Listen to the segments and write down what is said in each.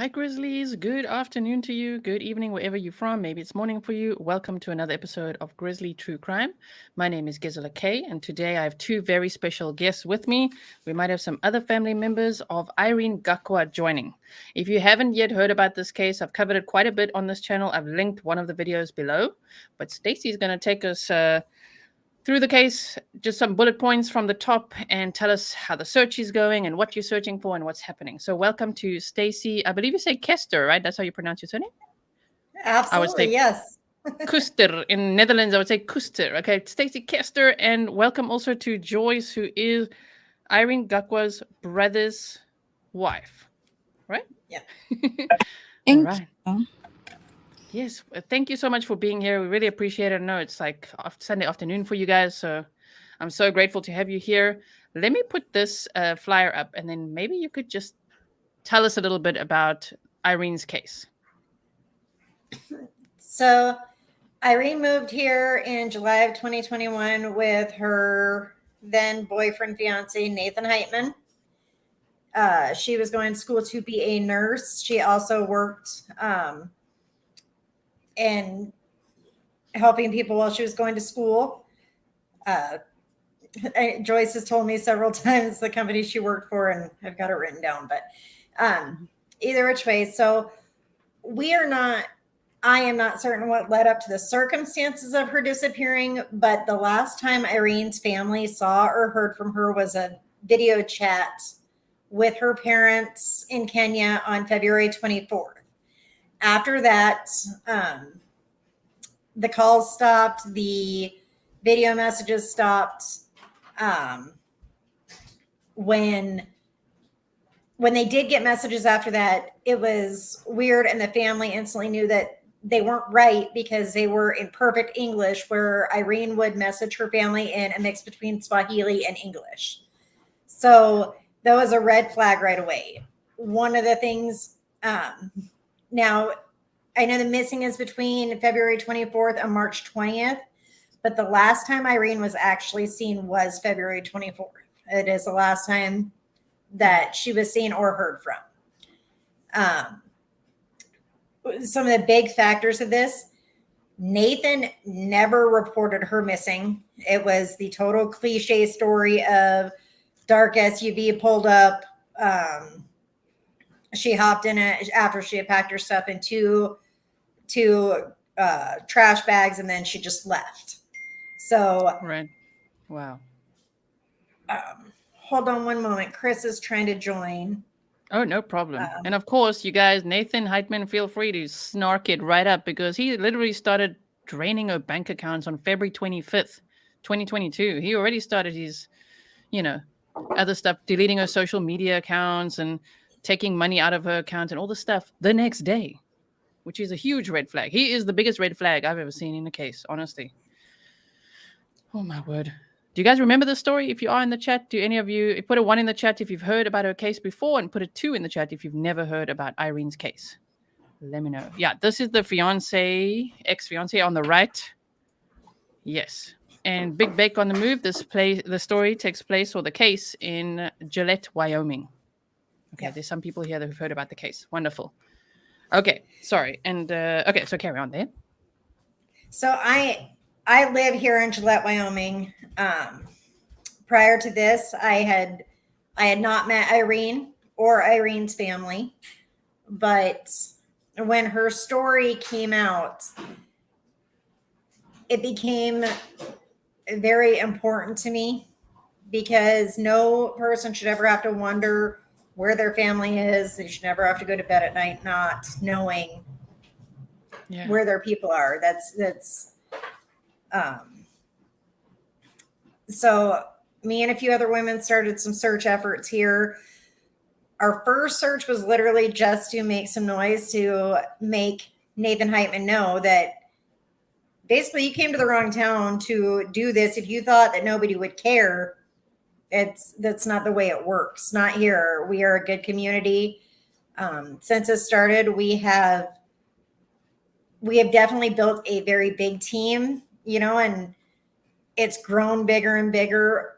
Hi, Grizzlies. Good afternoon to you. Good evening, wherever you're from. Maybe it's morning for you. Welcome to another episode of Grizzly True Crime. My name is Gisela K, and today I have two very special guests with me. We might have some other family members of Irene Gakwa joining. If you haven't yet heard about this case, I've covered it quite a bit on this channel. I've linked one of the videos below, but Stacy is going to take us through the case, just some bullet points from the top, and tell us how the search is going and what you're searching for and what's happening. So welcome to Stacy. I believe you say Kester, right? That's how you pronounce your surname? I would Absolutely, say yes. Koester. In Netherlands, I would say Koester. Okay, Stacy Kester, and welcome also to Joyce, who is Irene Gakwa's brother's wife, right? Yeah. All Thank right. you. Yes, thank you so much for being here. We really appreciate it. I know it's like Sunday afternoon for you guys, so I'm so grateful to have you here. Let me put this flyer up, and then maybe you could just tell us a little bit about Irene's case. So Irene moved here in July of 2021 with her then boyfriend, fiance, Nathan Heitman. She was going to school to be a nurse. She also worked in helping people while she was going to school. Joyce has told me several times the company she worked for, and I've got it written down, but either which way. So we are not, I am not certain what led up to the circumstances of her disappearing, but the last time Irene's family saw or heard from her was a video chat with her parents in Kenya on February 24th. After that, the calls stopped, the video messages stopped. When they did get messages after that, it was weird, and the family instantly knew that they weren't right because they were in perfect English, where Irene would message her family in a mix between Swahili and English. So that was a red flag right away. One of the things, now I know the missing is between February 24th and March 20th, but the last time Irene was actually seen was February 24th. It is the last time that she was seen or heard from. Some of the big factors of this: Nathan never reported her missing. It was the total cliche story of dark SUV pulled up. She hopped in it after she had packed her stuff in two trash bags, and then she just left. So, right. Wow. Hold on one moment. Chris is trying to join. Oh, no problem. And of course, you guys, Nathan Heitman, feel free to snark it right up, because he literally started draining her bank accounts on February 25th, 2022. He already started his, other stuff, deleting her social media accounts and taking money out of her account and all the stuff the next day, which is a huge red flag. He is the biggest red flag I've ever seen in a case, honestly. Oh, my word. Do you guys remember the story? If you are in the chat, do any of you put a 1 in the chat if you've heard about her case before, and put a 2 in the chat if you've never heard about Irene's case? Let me know. Yeah, this is the ex-fiance on the right. Yes. And Big Bake on the move. The story takes place, or the case, in Gillette, Wyoming. Okay, There's some people here that have heard about the case. Wonderful. Okay, sorry. And okay, so carry on there. So I live here in Gillette, Wyoming. Prior to this, I had not met Irene or Irene's family, but when her story came out, it became very important to me, because no person should ever have to wonder where their family is. They should never have to go to bed at night not knowing where their people are. So me and a few other women started some search efforts here. Our first search was literally just to make some noise, to make Nathan Heitman know that basically you came to the wrong town to do this. If you thought that nobody would care, that's not the way it works. Not here. We are a good community. Since it started, we have definitely built a very big team, and it's grown bigger and bigger.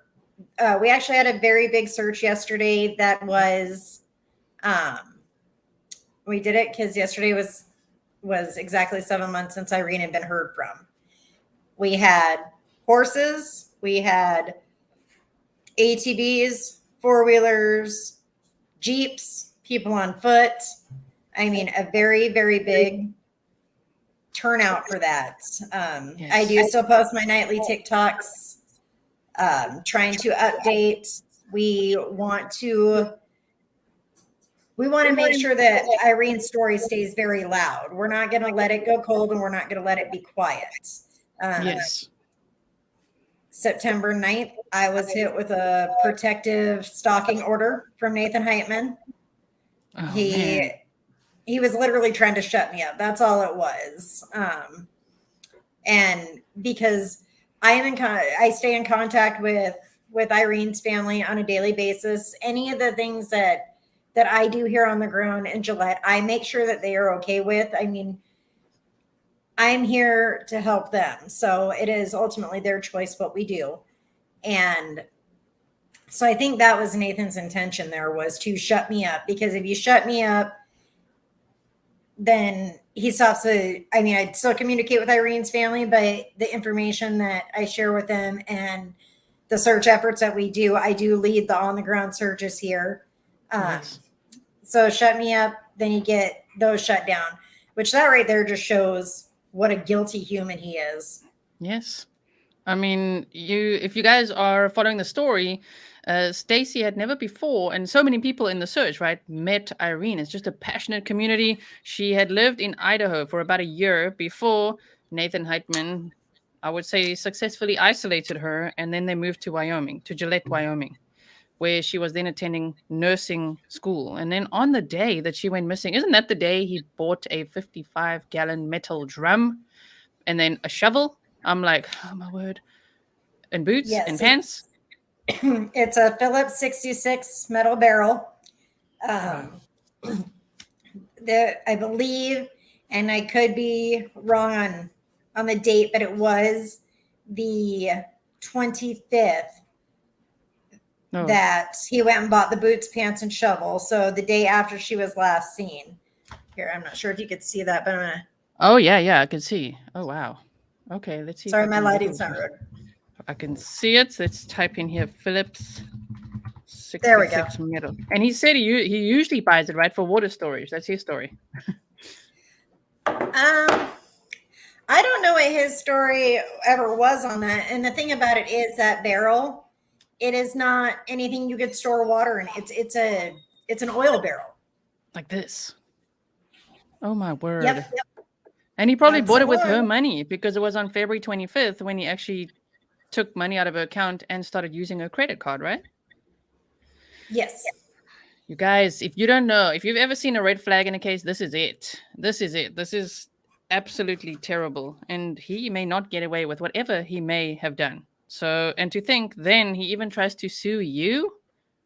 We actually had a very big search yesterday that was We did it because yesterday was exactly 7 months since Irene had been heard from. We had horses, we had ATVs, four-wheelers, Jeeps, people on foot. I mean, a very, very big turnout for that. Yes. I do still post my nightly TikToks, trying to update. We want to make sure that Irene's story stays very loud. We're not going to let it go cold, and we're not going to let it be quiet. Yes. September 9th, I was hit with a protective stalking order from Nathan Heitman. Oh, man. He was literally trying to shut me up. That's all it was. And because I stay in contact with Irene's family on a daily basis. Any of the things that I do here on the ground in Gillette, I make sure that they are okay with. I mean, I'm here to help them. So it is ultimately their choice what we do. And so I think that was Nathan's intention there, was to shut me up, because if you shut me up, then he stops I still communicate with Irene's family, but the information that I share with them and the search efforts that we do, I do lead the on the ground searches here. Yes. So shut me up, then you get those shut down, which that right there just shows what a guilty human he is. Yes. I mean, if you guys are following the story, Stacy had never before, and so many people in the search, right, met Irene. It's just a passionate community. She had lived in Idaho for about a year before Nathan Heitman, I would say, successfully isolated her, and then they moved to Wyoming, to Gillette, Wyoming, where she was then attending nursing school. And then on the day that she went missing, isn't that the day he bought a 55-gallon metal drum and then a shovel? I'm like, oh my word. And boots and pants? It's a Phillips 66 metal barrel. I believe, and I could be wrong on the date, but it was the 25th that he went and bought the boots, pants, and shovel. So the day after she was last seen. Here, I'm not sure if you could see that, but I'm going to. Oh, yeah, I can see. Oh, wow. Okay, let's see. Sorry, my lighting's not good. I can see it. Let's type in here Phillips 66 there we go. metal. And he said he usually buys it, right, for water storage. That's his story. I don't know what his story ever was on that. And the thing about it is that barrel, it is not anything you could store water in. It's an oil barrel. Like this. Oh, my word. Yep. And he probably bought it with her money, because it was on February 25th when he actually took money out of her account and started using her credit card, right? Yes. You guys, if you don't know, if you've ever seen a red flag in a case, this is it. This is absolutely terrible. And he may not get away with whatever he may have done. So, and to think then he even tries to sue you,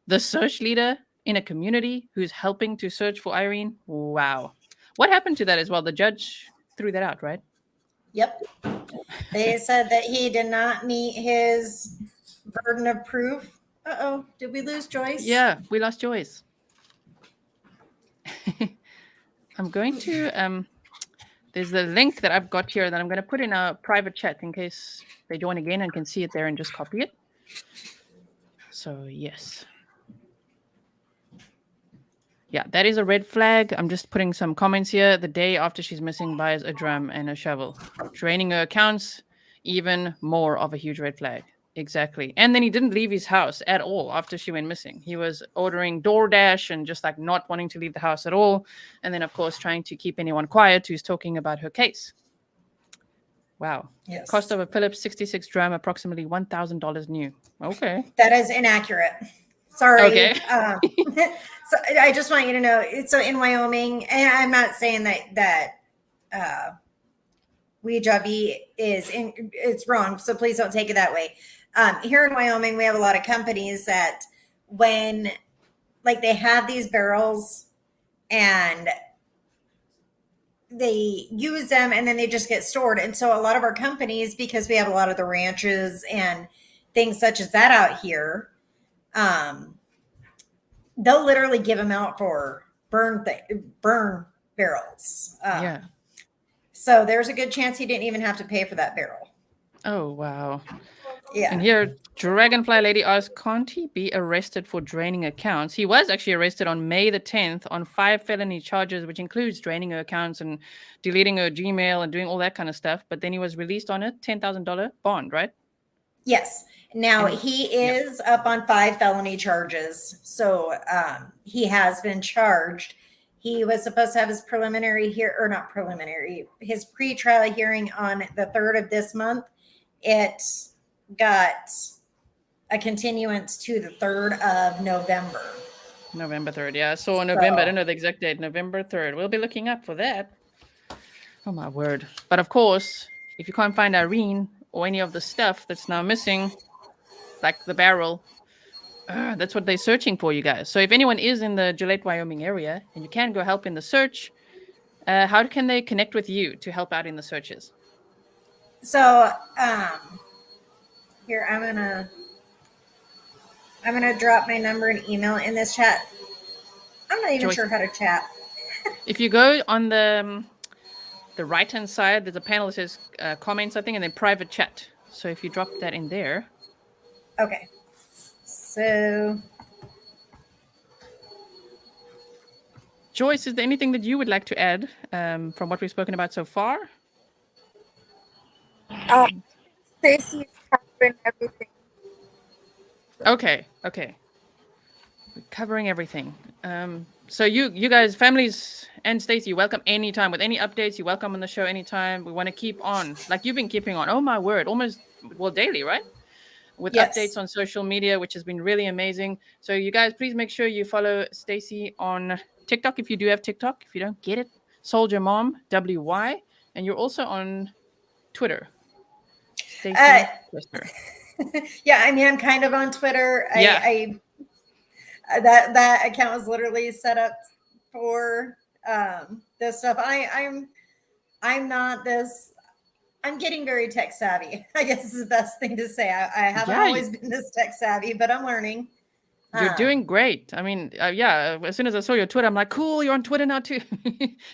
the search leader in a community who's helping to search for Irene. Wow. What happened to that as well? The judge threw that out, right? Yep. They said that he did not meet his burden of proof. Uh-oh. Did we lose Joyce? Yeah, we lost Joyce. I'm going to, there's the link that I've got here that I'm going to put in a private chat in case they join again and can see it there and just copy it. So, yes. Yeah, that is a red flag. I'm just putting some comments here. The day after she's missing, buys a drum and a shovel. Draining her accounts, even more of a huge red flag. Exactly. And then he didn't leave his house at all after she went missing. He was ordering DoorDash and just like not wanting to leave the house at all. And then, of course, trying to keep anyone quiet who's talking about her case. Wow. Yes. Cost of a Phillips 66 drum, approximately $1,000 new. Okay. That is inaccurate. Sorry. Okay. So I just want you to know, so in Wyoming, and I'm not saying that Ouija it's wrong, so please don't take it that way. Here in Wyoming, we have a lot of companies that when like they have these barrels and they use them and then they just get stored. And so a lot of our companies, because we have a lot of the ranches and things such as that out here, they'll literally give them out for burn barrels. Yeah. So there's a good chance he didn't even have to pay for that barrel. Oh, wow. Yeah. And here, Dragonfly Lady asks, can't he be arrested for draining accounts? He was actually arrested on May the 10th on 5 felony charges, which includes draining her accounts and deleting her Gmail and doing all that kind of stuff. But then he was released on a $10,000 bond, right? Yes. Now And he is up on 5 felony charges. So he has been charged. He was supposed to have his his pre-trial hearing on the 3rd of this month. It got a continuance to the 3rd of November. November 3rd, yeah. So November, I don't know the exact date, November 3rd. We'll be looking up for that. Oh, my word. But of course, if you can't find Irene or any of the stuff that's now missing, like the barrel, that's what they're searching for, you guys. So if anyone is in the Gillette, Wyoming area and you can go help in the search, how can they connect with you to help out in the searches? So here, I'm gonna drop my number and email in this chat. I'm not even sure how to chat. If you go on the right-hand side, there's a panel that says comments, I think, and then private chat. So if you drop that in there. Okay. So, Joyce, is there anything that you would like to add from what we've spoken about so far? Stacy is covering everything. Okay. We're covering everything. So you guys, families, and Stacy, you're welcome anytime. With any updates, you're welcome on the show anytime. We want to keep on, like you've been keeping on. Oh my word, almost daily, right? With updates on social media, which has been really amazing. So you guys, please make sure you follow Stacy on TikTok if you do have TikTok. If you don't, get it. Soldier Mom WY, and you're also on Twitter. Stacy Koester. Yeah, I mean, I'm kind of on Twitter. Yeah. I that account was literally set up for this stuff. I'm not this. I'm getting very tech savvy, I guess is the best thing to say. I haven't always been this tech savvy, but I'm learning. You're doing great. I mean, as soon as I saw your Twitter, I'm like, cool, you're on Twitter now too.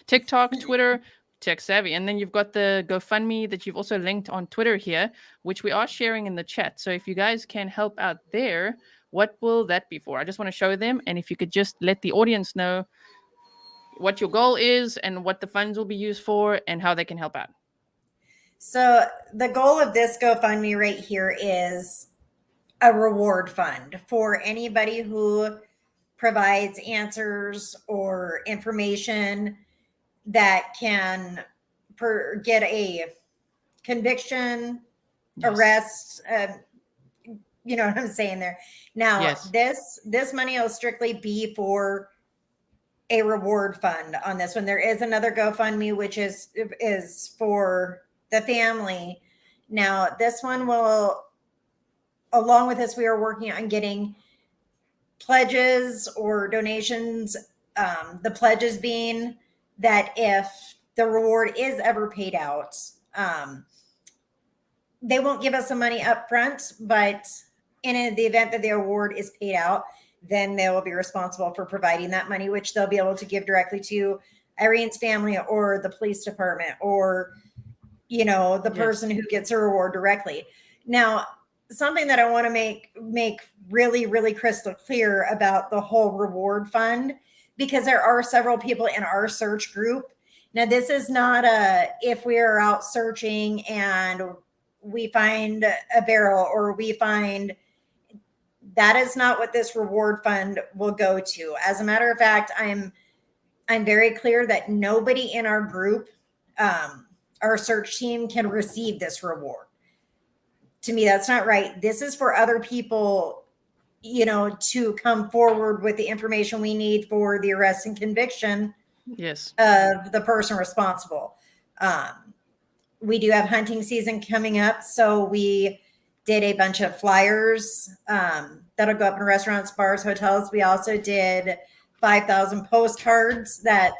TikTok, Twitter, tech savvy. And then you've got the GoFundMe that you've also linked on Twitter here, which we are sharing in the chat. So if you guys can help out there, what will that be for? I just want to show them. And if you could just let the audience know what your goal is and what the funds will be used for and how they can help out. So the goal of this GoFundMe right here is a reward fund for anybody who provides answers or information that can get a conviction, arrest. You know what I'm saying there. Now, this money will strictly be for a reward fund on this one. There is another GoFundMe, which is for the family. Now, this one will, along with this, we are working on getting pledges or donations. The pledges being that if the reward is ever paid out, they won't give us some money up front, but in the event that the award is paid out, then they will be responsible for providing that money, which they'll be able to give directly to Irene's family or the police department or, the person who gets a reward directly. Now, something that I want to make really, really crystal clear about the whole reward fund, because there are several people in our search group. Now, this is not if we are out searching and we find a barrel or that is not what this reward fund will go to. As a matter of fact, I'm very clear that nobody in our group, our search team, can receive this reward. To me, that's not right. This is for other people, to come forward with the information we need for the arrest and conviction of the person responsible. We do have hunting season coming up, so we did a bunch of flyers that'll go up in restaurants, bars, hotels. We also did 5,000 postcards that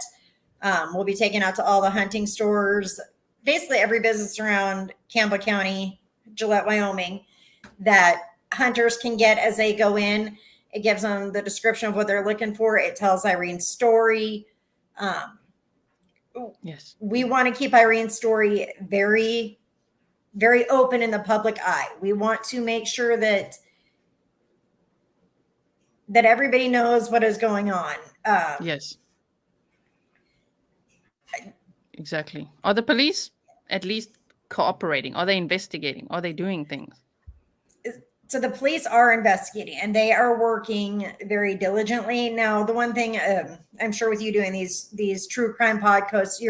will be taken out to all the hunting stores, basically every business around Campbell County, Gillette, Wyoming, that hunters can get as they go in. It gives them the description of what they're looking for. It tells Irene's story. Yes. We want to keep Irene's story very, very open in the public eye. We want to make sure that everybody knows what is going on. Yes. Exactly. Are the police at least cooperating? Are they investigating? Are they doing things? So the police are investigating and they are working very diligently. Now, the one thing I'm sure with you doing these true crime podcasts,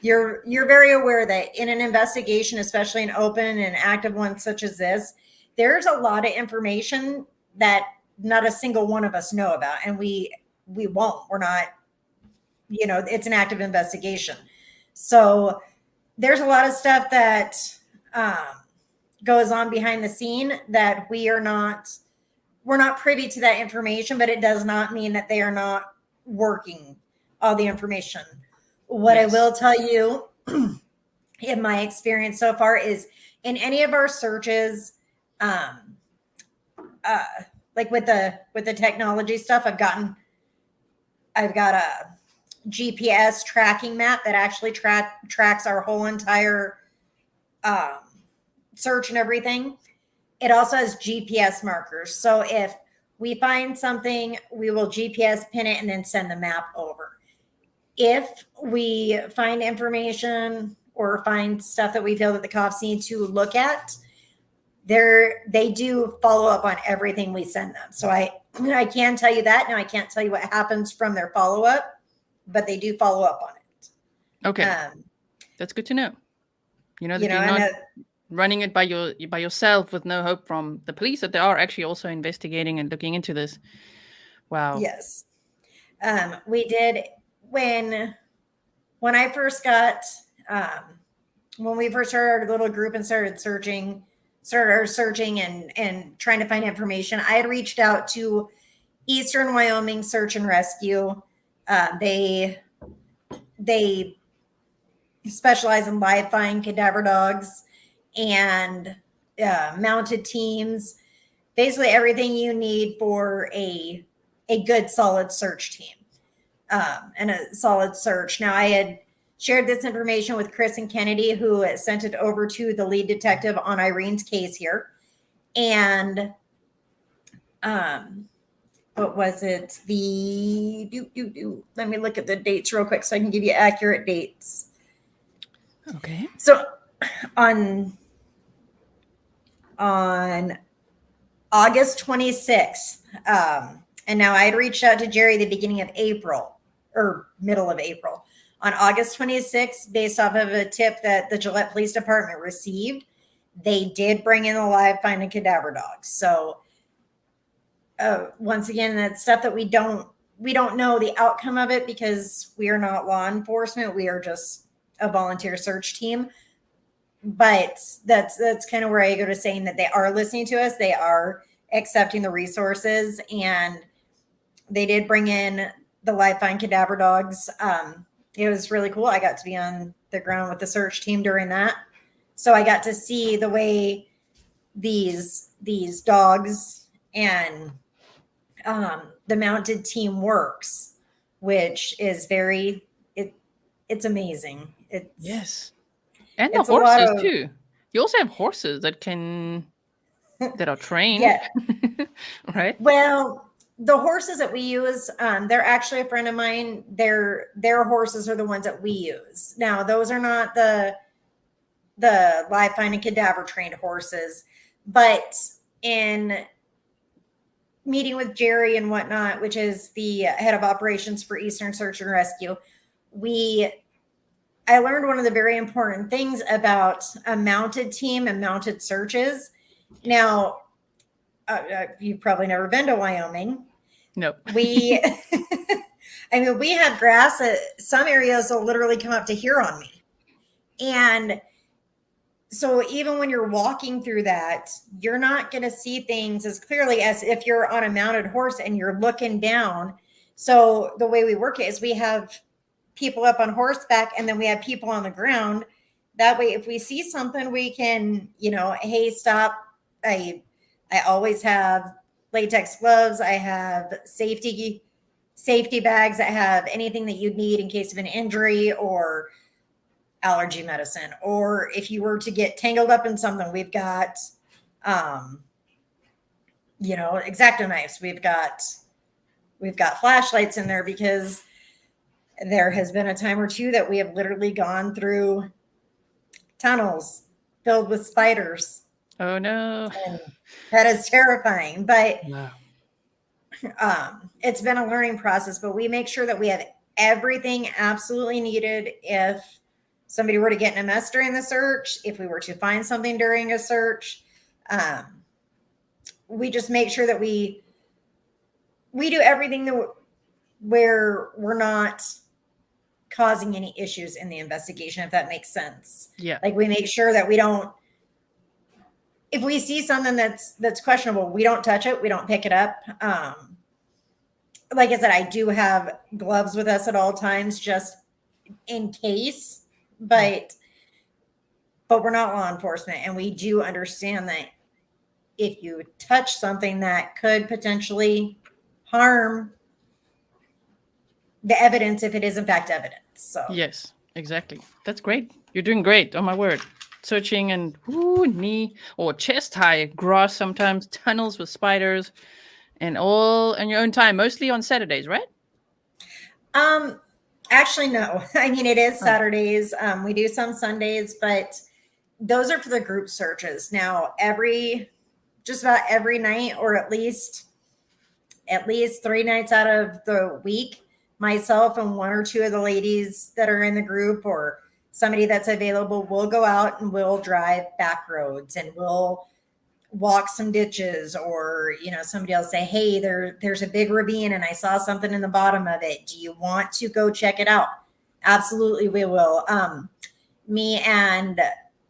you're very aware that in an investigation, especially an open and active one such as this, there's a lot of information that not a single one of us know about, and we won't. We're not. It's an active investigation, so there's a lot of stuff that goes on behind the scene that we're not privy to that information, but it does not mean that they are not working all the information. What I will tell you in my experience so far is in any of our searches, like with the technology stuff, I've got a GPS tracking map that actually tracks our whole entire search and everything. It also has GPS markers. So if we find something, we will GPS pin it and then send the map over. If we find information or find stuff that we feel that the cops need to look at, they do follow up on everything we send them. So I can tell you that. Now I can't tell you what happens from their follow-up, but they do follow up on it. Okay. That's good to know. That you're not running it by yourself with no hope from the police, that they are actually also investigating and looking into this. Wow. Yes. We did when I first got when we first started our little group and started searching and trying to find information, I had reached out to Eastern Wyoming Search and Rescue. They specialize in live find cadaver dogs and mounted teams, basically everything you need for a good solid search team and a solid search. Now, I had shared this information with Chris and Kennedy, who sent it over to the lead detective on Irene's case here. And what was it? Let me look at the dates real quick so I can give you accurate dates. Okay. So on August 26th, and now I had reached out to Jerry the beginning of April or middle of April. On August 26th, based off of a tip that the Gillette Police Department received, they did bring in the live find and cadaver dogs. So once again, that's stuff that we don't know the outcome of it because we are not law enforcement. We are just a volunteer search team. But that's kind of where I go to saying that they are listening to us. They are accepting the resources, and they did bring in the live find cadaver dogs. It was really cool. I got to be on the ground with the search team during that. So I got to see the way these dogs and the mounted team works, which is it's amazing. Yes. And the horses too. You also have horses that are trained. Yeah. Right? Well, the horses that we use, they're actually a friend of mine. Their horses are the ones that we use. Now, those are not the live find and cadaver trained horses, but in meeting with Jerry and whatnot, which is the head of operations for Eastern Search and Rescue, I learned one of the very important things about a mounted team and mounted searches. Now, you've probably never been to Wyoming. Nope. We have grass. Some areas will literally come up to here on me. And so even when you're walking through that, you're not going to see things as clearly as if you're on a mounted horse and you're looking down. So the way we work it is we have people up on horseback and then we have people on the ground. That way, if we see something, we can, hey, stop. I always have latex gloves. I have safety bags that have anything that you'd need in case of an injury or allergy medicine. Or if you were to get tangled up in something, we've got, X-Acto knives. We've got flashlights in there because there has been a time or two that we have literally gone through tunnels filled with spiders. Oh no. And that is terrifying, but Wow. It's been a learning process, but we make sure that we have everything absolutely needed if somebody were to get in a mess during the search, if we were to find something during a search. We just make sure that we do everything where we're not causing any issues in the investigation, if that makes sense. Yeah. Like we make sure that we don't, if we see something that's questionable, we don't touch it. We don't pick it up. Like I said, I do have gloves with us at all times just in case, but we're not law enforcement. And we do understand that if you touch something that could potentially harm the evidence, if it is in fact evidence. So yes, exactly. That's great. You're doing great. Oh my word. Searching and knee or chest high grass, sometimes tunnels with spiders, and all in your own time, mostly on Saturdays, right? Actually, no. I mean, it is Saturdays. We do some Sundays, but those are for the group searches. Now, just about every night, or at least 3 nights out of the week, myself and 1 or 2 of the ladies that are in the group or somebody that's available will go out and we'll drive back roads and we'll walk some ditches, or somebody else say, hey, there's a big ravine and I saw something in the bottom of it. Do you want to go check it out? Absolutely, we will. Me and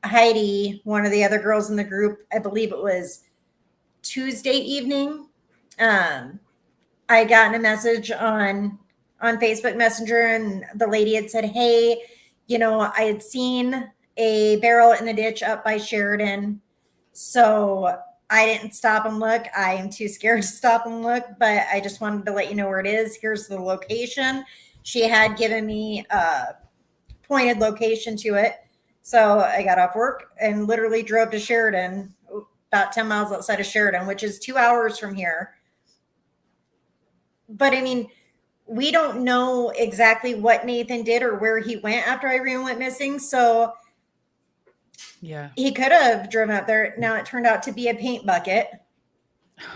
Heidi, one of the other girls in the group, I believe it was Tuesday evening, I got a message on Facebook Messenger, and the lady had said, hey, I had seen a barrel in the ditch up by Sheridan. So I didn't stop and look. I am too scared to stop and look, but I just wanted to let you know where it is. Here's the location. She had given me a pointed location to it. So I got off work and literally drove to Sheridan, about 10 miles outside of Sheridan, which is 2 hours from here. But I mean, we don't know exactly what Nathan did or where he went after Irene went missing. So yeah, he could have driven up there. Now it turned out to be a paint bucket.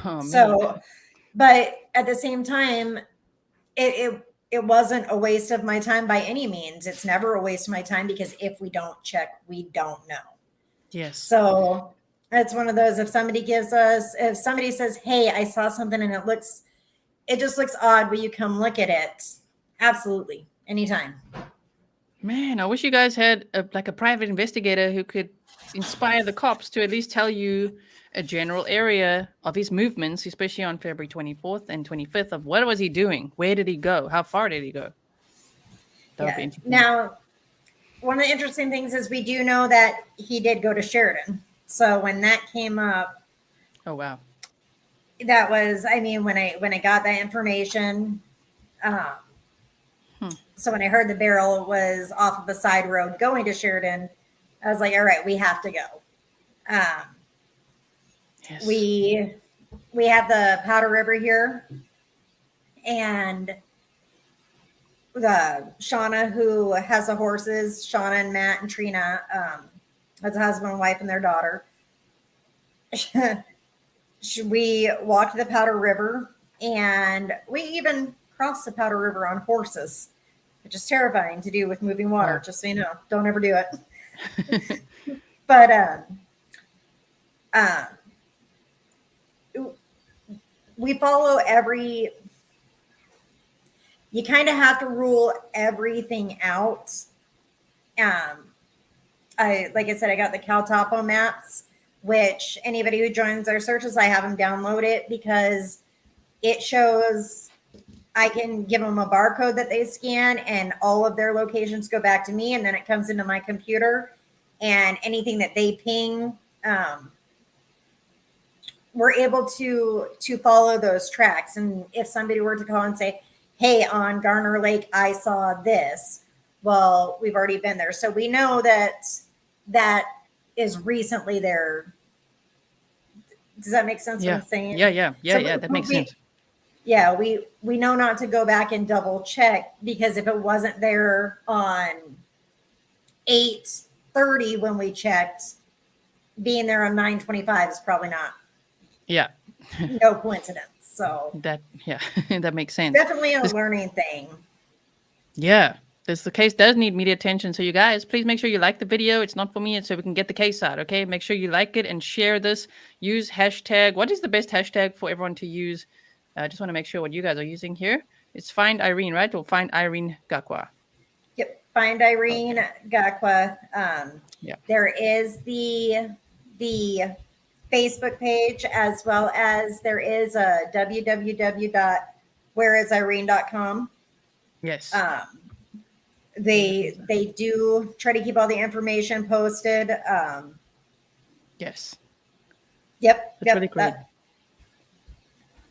Oh, So, man. but at the same time, it wasn't a waste of my time by any means. It's never a waste of my time, because if we don't check, we don't know. Yes. So it's one of those, if somebody says, hey, I saw something and it just looks odd, will you come look at it? Absolutely. Anytime. Man, I wish you guys had a private investigator who could inspire the cops to at least tell you a general area of his movements, especially on February 24th and 25th, of what was he doing? Where did he go? How far did he go? That would be interesting. Now, one of the interesting things is we do know that he did go to Sheridan. So when that came up, oh, wow. that was, I mean, when I got that information, so when I heard the barrel was off of a side road going to Sheridan, I was like, all right, we have to go. Yes. We have the Powder River here, and the Shauna, who has the horses, Shauna and Matt and Trina, as a husband and wife and their daughter. We walked the Powder River, and we even crossed the Powder River on horses, which is terrifying to do with moving water. Just so you know, don't ever do it. But we follow you kind of have to rule everything out. Like I said, I got the Cal Topo maps, which anybody who joins our searches, I have them download it, because it shows, I can give them a barcode that they scan and all of their locations go back to me. And then it comes into my computer, and anything that they ping we're able to follow those tracks. And if somebody were to call and say, hey, on Garner Lake, I saw this. Well, we've already been there. So we know that that is recently there. Does that make sense? Yeah. What I'm saying? Yeah. That makes sense. Yeah, we know not to go back and double check, because if it wasn't there on 8:30 when we checked, being there on 9:25 is probably not. Yeah. No coincidence. So that makes sense. Definitely a learning thing. Yeah. The case does need media attention. So you guys, please make sure you like the video. It's not for me. It's so we can get the case out. Okay. Make sure you like it and share this. Use hashtag. What is the best hashtag for everyone to use? I just want to make sure what you guys are using here. It's Find Irene, right? Or Find Irene Gakwa. Yep. Find Irene Gakwa. Yeah. There is the Facebook page, as well as there is a www.whereisirene.com. Yes. They do try to keep all the information posted. Yes. Yep. That's really great.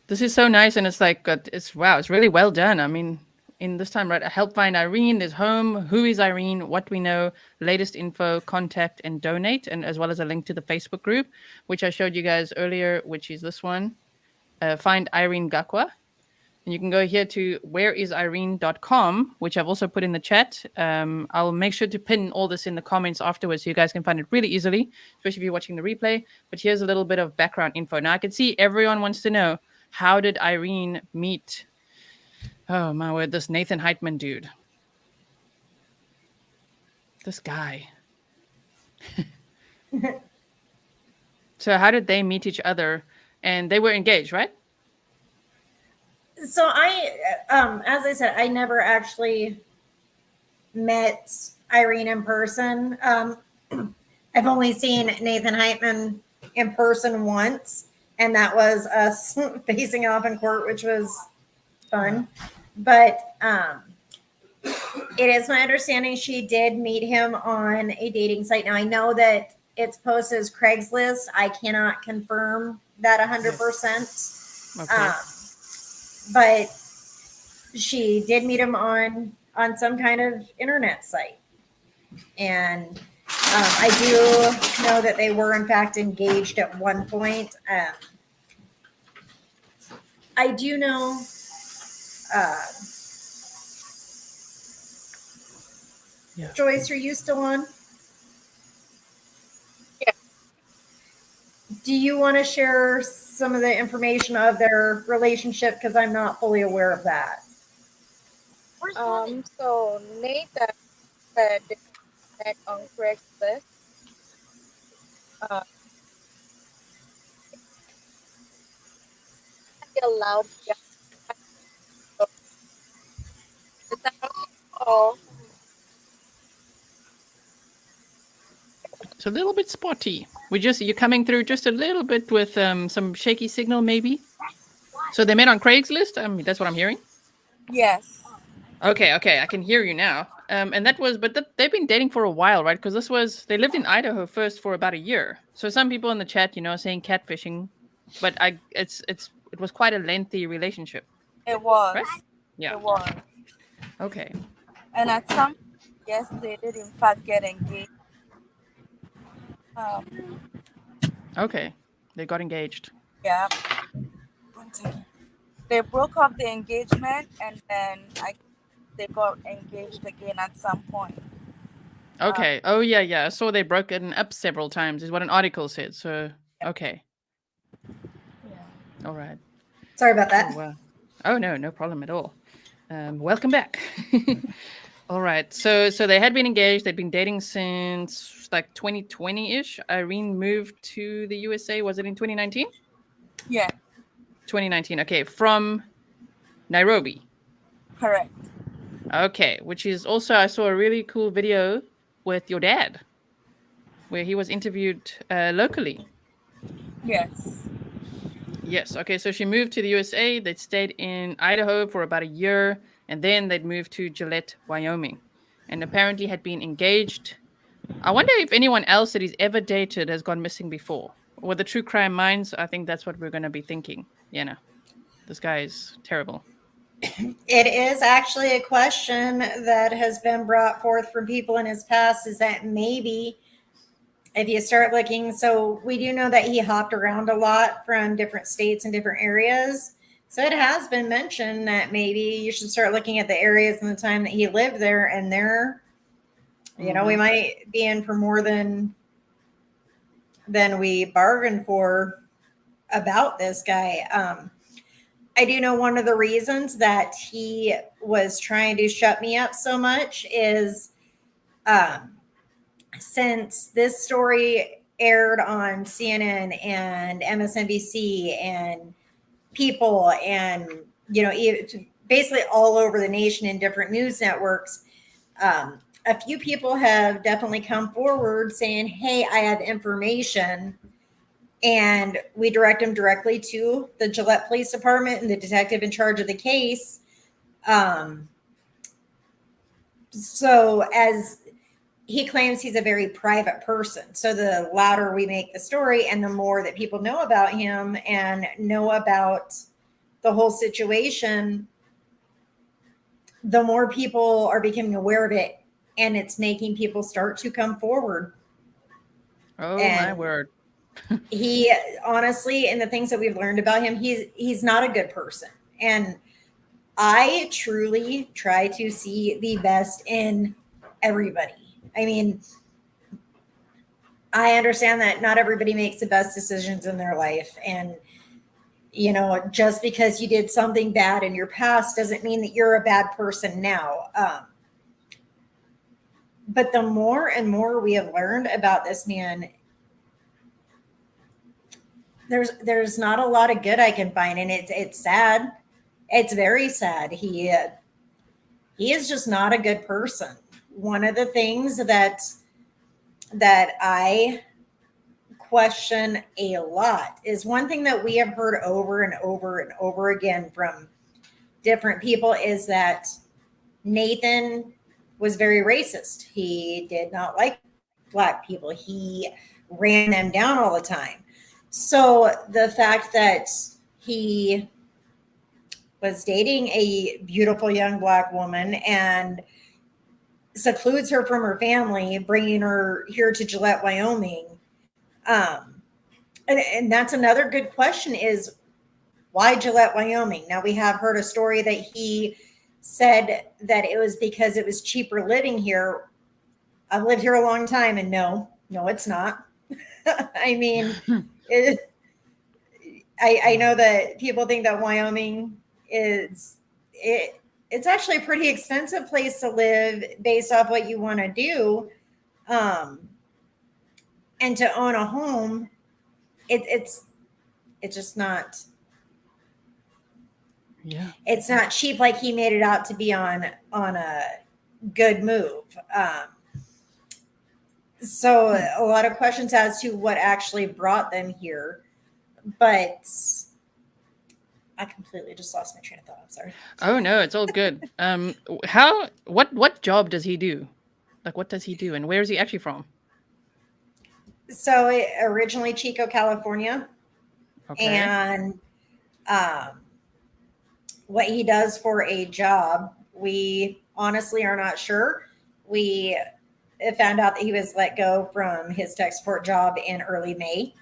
This is so nice, and it's like it's really well done. I mean, in this time, right? Help find Irene. There's home. Who is Irene? What we know. Latest info. Contact and donate, and as well as a link to the Facebook group, which I showed you guys earlier, which is this one. Find Irene Gakwa. And you can go here to whereisirene.com, which I've also put in the chat. I'll make sure to pin all this in the comments afterwards so you guys can find it really easily, especially if you're watching the replay. But here's a little bit of background info. Now, I can see everyone wants to know, how did Irene meet, oh my word, this Nathan Heitman dude? This guy. So how did they meet each other? And they were engaged, right? So as I said, I never actually met Irene in person. I've only seen Nathan Heitman in person once, and that was us facing off in court, which was fun. But it is my understanding she did meet him on a dating site. Now, I know that it's posted as Craigslist. I cannot confirm that 100%. Okay. But she did meet him on some kind of internet site. And I do know that they were, in fact, engaged at one point. I do know Joyce, are you still on? Yeah. Do you want to share some of the information of their relationship? Because I'm not fully aware of that. So Nathan said they met on Craigslist. They allowed It's a little bit spotty. You're coming through just a little bit with some shaky signal, maybe. So they met on Craigslist. That's what I'm hearing. Yes. Okay, I can hear you now. And that was, they've been dating for a while, right? Because they lived in Idaho first for about a year. So some people in the chat, saying catfishing, but it was quite a lengthy relationship. It was. Right? Yeah. It was. Okay. And at some, yes, they did in fact get engaged. Okay, they got engaged. Yeah. They broke up the engagement, and then they got engaged again at some point. Okay. Oh yeah. I saw they broke it up several times, is what an article said. So okay. All right. Sorry about that. Oh, wow. Oh no problem at all. Welcome back. All right. So they had been engaged. They'd been dating since like 2020-ish. Irene moved to the USA. Was it in 2019? Yeah. 2019. Okay. From Nairobi. Correct. Okay. Which is also, I saw a really cool video with your dad where he was interviewed locally. Yes. Yes. Okay. So she moved to the USA. They'd stayed in Idaho for about a year, and then they'd moved to Gillette, Wyoming, and apparently had been engaged. I wonder if anyone else that he's ever dated has gone missing before. with the true crime minds, I think that's what we're going to be thinking. This guy is terrible. It is actually a question that has been brought forth from people in his past, is that maybe if you start looking, so we do know that he hopped around a lot from different states and different areas. So it has been mentioned that maybe you should start looking at the areas and the time that he lived there, and there, we might be in for more than we bargained for about this guy. I do know one of the reasons that he was trying to shut me up so much is since this story aired on CNN and MSNBC and People and, basically all over the nation in different news networks, a few people have definitely come forward saying, hey, I have information. And we direct them directly to the Gillette Police Department and the detective in charge of the case. So as he claims, he's a very private person. So the louder we make the story and the more that people know about him and know about the whole situation, the more people are becoming aware of it. And it's making people start to come forward. Oh, my word. He honestly, and the things that we've learned about him, he's not a good person. And I truly try to see the best in everybody. I mean, I understand that not everybody makes the best decisions in their life. And, just because you did something bad in your past doesn't mean that you're a bad person now. But the more and more we have learned about this man, there's not a lot of good I can find, and it's sad. It's very sad. He is just not a good person. One of the things that I question a lot is one thing that we have heard over and over and over again from different people is that Nathan was very racist. He did not like Black people. He ran them down all the time. So the fact that he was dating a beautiful young Black woman and secludes her from her family, bringing her here to Gillette, Wyoming. And that's another good question is, why Gillette, Wyoming? Now, we have heard a story that he said that it was because it was cheaper living here. I've lived here a long time, and no, it's not. I mean, I know that people think that Wyoming it's actually a pretty expensive place to live based off what you want to do. And to own a home, it's just not. Yeah. It's not cheap like he made it out to be on a good move. So a lot of questions as to what actually brought them here. But I completely just lost my train of thought. I'm sorry. Oh no, it's all good. What job does he do? Like, what does he do, and where is he actually from? So originally Chico, California, and what he does for a job, we honestly are not sure. We found out that he was let go from his tech support job in early May.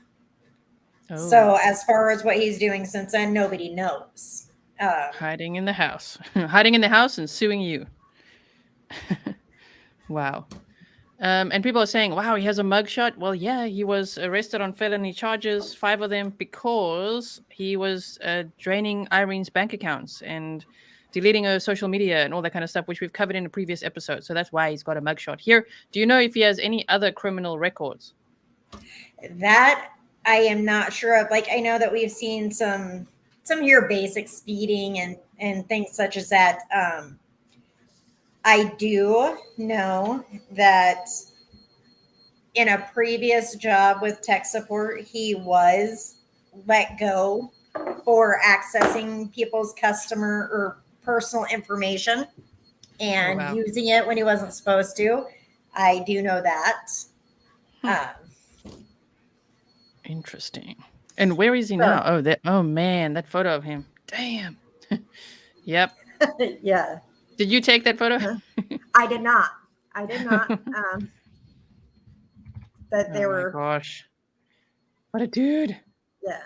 Oh. So as far as what he's doing since then, nobody knows. Hiding in the house. Hiding in the house and suing you. Wow. And people are saying, wow, he has a mugshot. Well, yeah, he was arrested on felony charges, 5 of them, because he was draining Irene's bank accounts and deleting her social media and all that kind of stuff, which we've covered in a previous episode. So that's why he's got a mugshot here. Do you know if he has any other criminal records? That I am not sure of. Like, I know that we've seen some of your basic speeding and things such as that. I do know that in a previous job with tech support, he was let go for accessing people's customer or personal information and using it when he wasn't supposed to. I do know that. Interesting. And where is he now? Oh, oh man, that photo of him. Damn. Yep. Yeah. Did you take that photo? I did not. But they Oh my were, gosh. What a dude. yeah.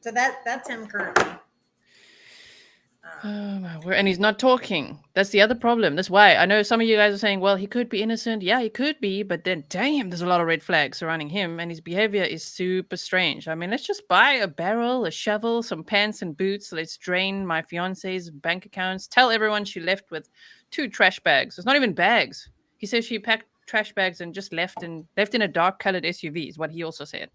So that's him currently. Oh my word. And he's not talking. That's the other problem. That's why I know some of you guys are saying, well, he could be innocent. Yeah, he could be. But then, damn, there's a lot of red flags surrounding him. And his behavior is super strange. I mean, let's just buy a barrel, a shovel, some pants and boots. Let's drain my fiance's bank accounts. Tell everyone she left with 2 trash bags. It's not even bags. He says she packed trash bags and just left in a dark colored SUV, is what he also said.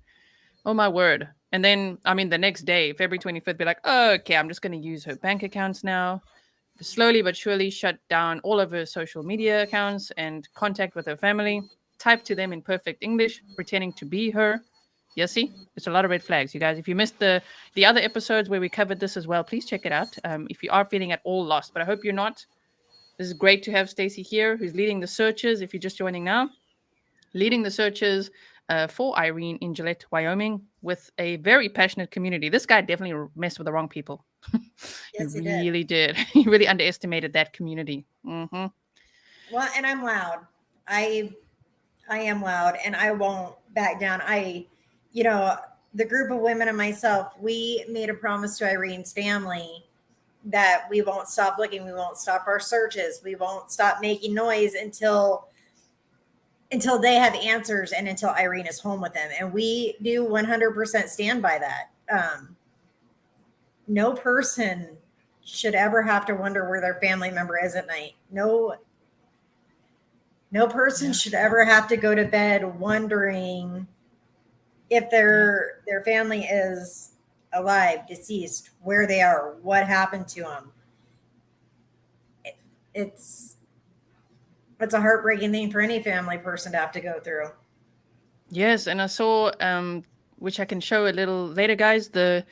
Oh my word. And then, I mean, the next day, February 25th, be like, oh, okay, I'm just going to use her bank accounts now. Slowly but surely shut down all of her social media accounts and contact with her family. Type to them in perfect English, pretending to be her. Yeah, see? It's a lot of red flags, you guys. If you missed the other episodes where we covered this as well, please check it out. If you are feeling at all lost, but I hope you're not. This is great to have Stacy here, who's leading the searches. If you're just joining now, leading the searches for Irene in Gillette, Wyoming, with a very passionate community. This guy definitely messed with the wrong people. Yes, he really did. He really underestimated that community. Mm-hmm. Well, and I'm loud. I am loud, and I won't back down. The group of women and myself, we made a promise to Irene's family that we won't stop looking. We won't stop our searches. We won't stop making noise until they have answers and until Irene is home with them. And we do 100% stand by that. No person should ever have to wonder where their family member is at night. No person should ever have to go to bed wondering if their family is alive, deceased, where they are, what happened to them. It's a heartbreaking thing for any family person to have to go through. Yes, and I saw, which I can show a little later, guys. There's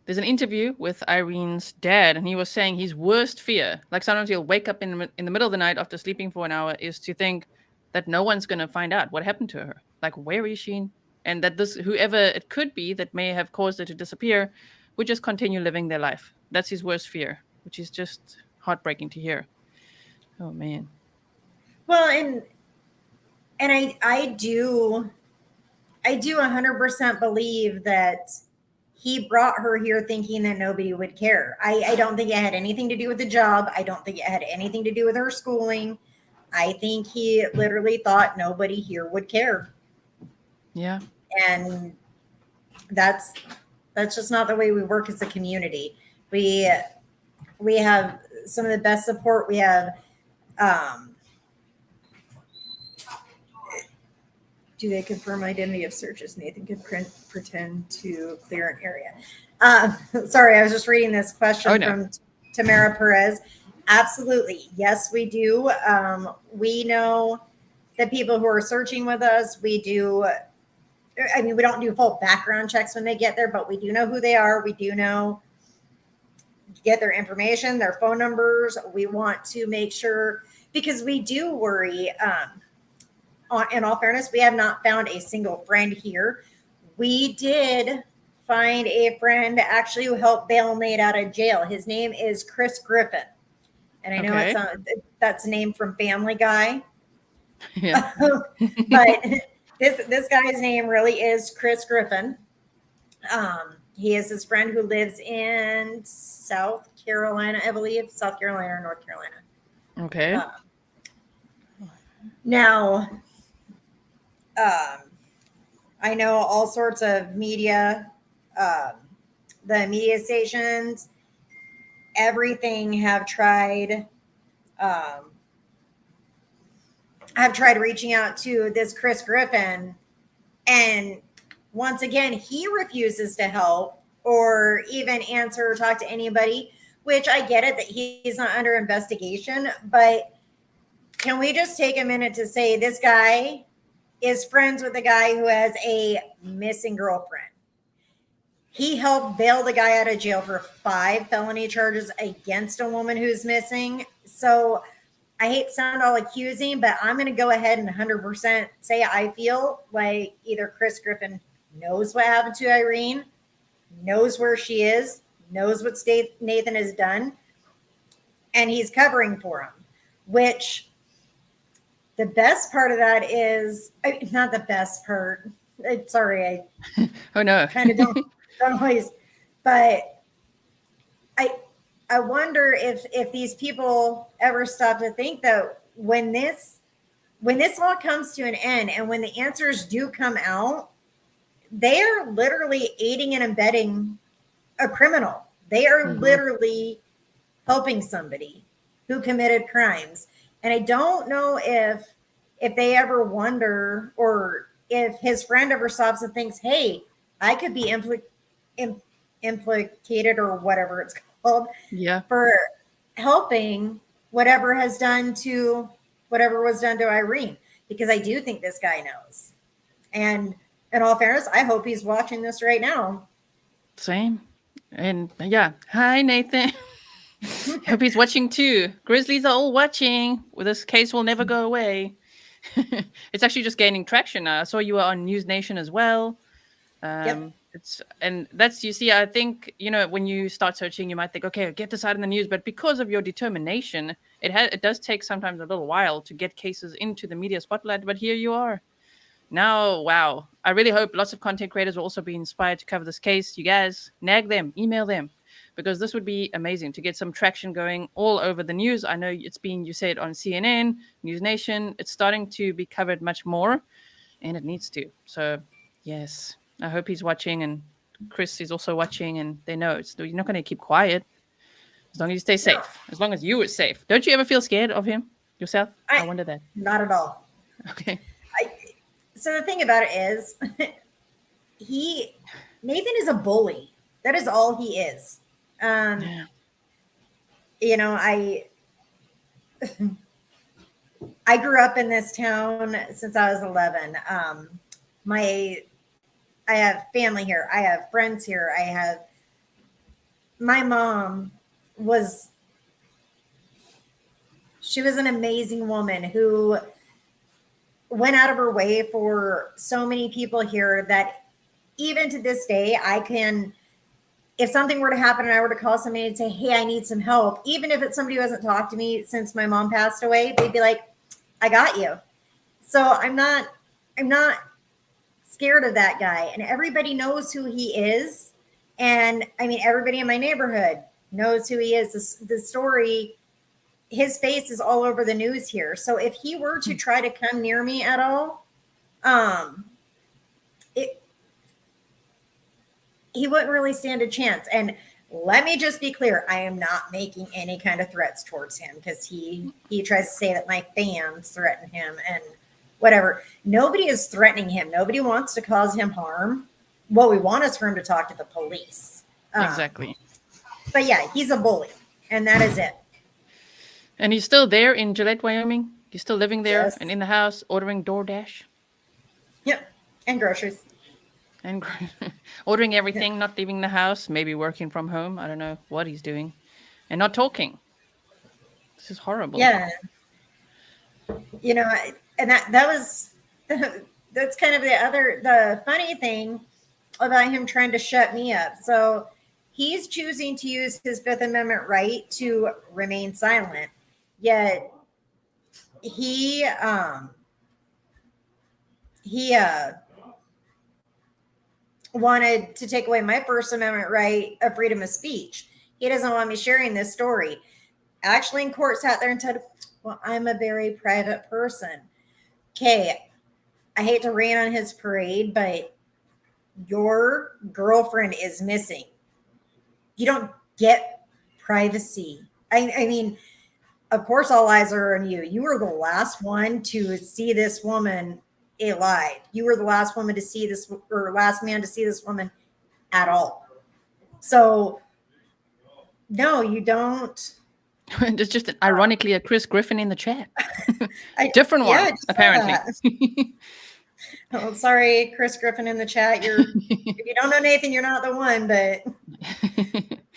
an interview with Irene's dad, and he was saying his worst fear, like sometimes he'll wake up in the middle of the night after sleeping for an hour, is to think that no one's going to find out what happened to her. Like, where is she? And that whoever it could be that may have caused her to disappear would just continue living their life. That's his worst fear, which is just heartbreaking to hear. Oh man. Well, and I do 100% believe that he brought her here thinking that nobody would care. I don't think it had anything to do with the job. I don't think it had anything to do with her schooling. I think he literally thought nobody here would care. Yeah. And that's just not the way we work as a community. We have some of the best support. We have do they confirm identity of searches? Nathan can pretend to clear an area. Sorry, I was just reading this question from Tamara Perez. Absolutely. Yes, we do. We know the people who are searching with us. We do. I mean, we don't do full background checks when they get there, but we do know who they are. We do know, get their information, their phone numbers. We want to make sure, because we do worry. In all fairness, we have not found a single friend here. We did find a friend actually who helped bail Nate out of jail. His name is Chris Griffin. And I know that's a name from Family Guy. Yeah. But this guy's name really is Chris Griffin. He is his friend who lives in South Carolina, I believe. South Carolina or North Carolina. Okay. Now, I know all sorts of media, the media stations, everything have tried reaching out to this Chris Griffin. And once again, he refuses to help or even answer or talk to anybody, which I get it that he's not under investigation. But can we just take a minute to say this guy is friends with a guy who has a missing girlfriend? He helped bail the guy out of jail for 5 felony charges against a woman who's missing. So I hate to sound all accusing, but I'm going to go ahead and 100% say I feel like either Chris Griffin knows what happened to Irene, knows where she is, knows what Nathan has done, and he's covering for him. Which the best part of that is not the best part. Sorry, I Oh no. kind of don't always, but I wonder if these people ever stop to think that when this all comes to an end and when the answers do come out, they are literally aiding and abetting a criminal. They are literally helping somebody who committed crimes. And I don't know if they ever wonder, or if his friend ever stops and thinks, hey, I could be implicated or whatever it's called, for helping whatever was done to Irene. Because I do think this guy knows. And in all fairness, I hope he's watching this right now. Same. And yeah, hi Nathan. Hope he's watching too. Grizzlies are all watching. Well, this case will never go away. It's actually just gaining traction now. I saw you were on News Nation as well. You see, I think, when you start searching, you might think, okay, get this out in the news. But because of your determination, it does take sometimes a little while to get cases into the media spotlight. But here you are. Now, wow. I really hope lots of content creators will also be inspired to cover this case. You guys, nag them, email them, because this would be amazing to get some traction going all over the news. I know it's been, you said, on CNN, News Nation. It's starting to be covered much more, and it needs to. So, yes, I hope he's watching, and Chris is also watching, and they know you're not going to keep quiet as long as you stay safe, as long as you are safe. Don't you ever feel scared of him yourself? I wonder that. Not at all. Okay. So the thing about it is, Nathan is a bully. That is all he is. I grew up in this town since I was 11. I have family here. I have friends here. My mom she was an amazing woman who went out of her way for so many people here that even to this day, if something were to happen and I were to call somebody and say, hey, I need some help, even if it's somebody who hasn't talked to me since my mom passed away, they'd be like, I got you. So I'm not scared of that guy. And everybody knows who he is. And I mean, everybody in my neighborhood knows who he is. The story, his face is all over the news here. So if he were to try to come near me at all, he wouldn't really stand a chance. And let me just be clear, I am not making any kind of threats towards him, because he tries to say that my fans threaten him and whatever. Nobody is threatening him. Nobody wants to cause him harm. What we want is for him to talk to the police. Exactly. But yeah, he's a bully, and that is it. And he's still there in Gillette, Wyoming? He's still living there and in the house, ordering DoorDash? Yep, and groceries. And ordering everything, not leaving the house, maybe working from home. I don't know what he's doing. And not talking. This is horrible. Yeah. And that was, that's kind of the funny thing about him trying to shut me up. So he's choosing to use his Fifth Amendment right to remain silent. Yet he wanted to take away my First Amendment right of freedom of speech. He doesn't want me sharing this story. Actually, in court, sat there and said, well, I'm a very private person. Okay, I hate to rain on his parade, but your girlfriend is missing. You don't get privacy. I mean, of course, all eyes are on you. You were the last one to see this woman alive. You were the last woman to see this, or last man to see this woman at all. So, no, you don't. It's just ironically a Chris Griffin in the chat. Different one, apparently. Oh, sorry, Chris Griffin in the chat. If you don't know Nathan, you're not the one, but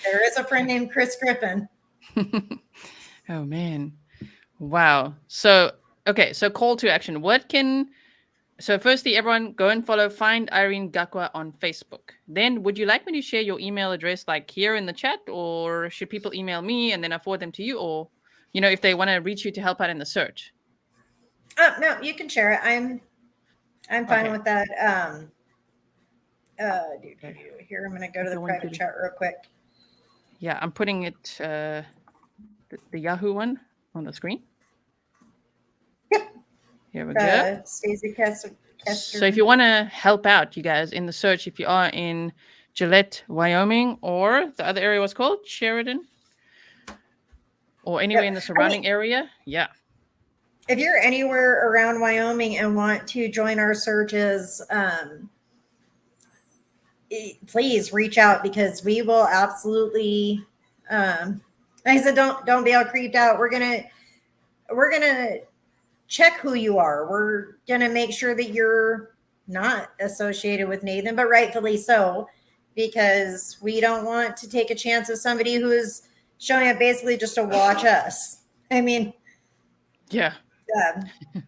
there is a friend named Chris Griffin. Oh, man. Wow. So, okay. So call to action. What can So firstly, everyone go and find Irene Gakwa on Facebook. Then would you like me to share your email address like here in the chat, or should people email me and then I forward them to you, or, if they want to reach you to help out in the search? No, you can share it. I'm fine Okay. with that. Here, I'm going to go to the private chat real quick. Yeah, I'm putting it, the Yahoo one on the screen. Yep. Here we go. Stacy Koester. So if you want to help out, you guys, in the search, if you are in Gillette, Wyoming, or the other area was called Sheridan, or anywhere in the surrounding area, yeah. If you're anywhere around Wyoming and want to join our searches, please reach out, because we will absolutely. Like I said, don't be all creeped out. We're gonna check who you are. We're gonna make sure that you're not associated with Nathan, but rightfully so, because we don't want to take a chance of somebody who is showing up basically just to watch us. I mean, yeah.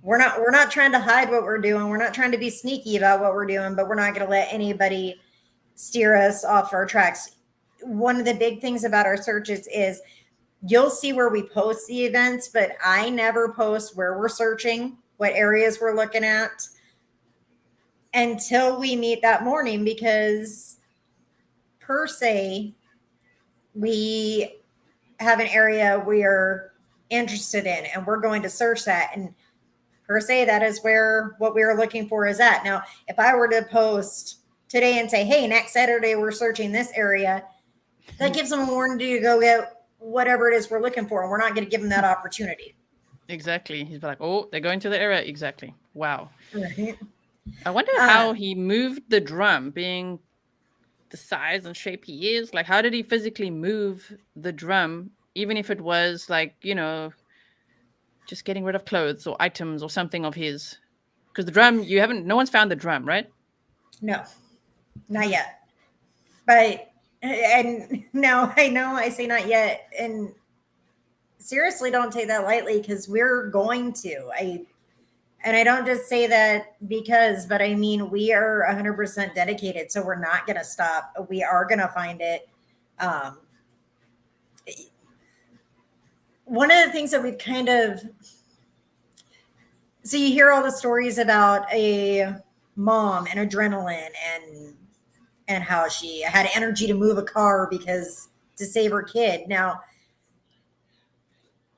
We're not trying to hide what we're doing. We're not trying to be sneaky about what we're doing, but we're not going to let anybody steer us off our tracks. One of the big things about our searches is you'll see where we post the events, but I never post where we're searching, what areas we're looking at, until we meet that morning, because per se, we have an area we're interested in and we're going to search that. And per se, that is where what we are looking for is at. Now, if I were to post today and say, hey, next Saturday, we're searching this area, that gives them a warning to go get whatever it is we're looking for. And we're not going to give them that opportunity. Exactly. He's like, oh, they're going to the area. Exactly. Wow. Right. I wonder how he moved the drum, being the size and shape he is. Like, how did he physically move the drum, even if it was like, just getting rid of clothes or items or something of his? Because the drum, no one's found the drum, right? No, not yet. But, and no, I know I say not yet. And seriously, don't take that lightly, because we're going to. And I don't just say that because, but I mean, we are 100% dedicated. So we're not going to stop. We are going to find it. One of the things that we've so you hear all the stories about a mom and adrenaline and how she had energy to move a car to save her kid. Now,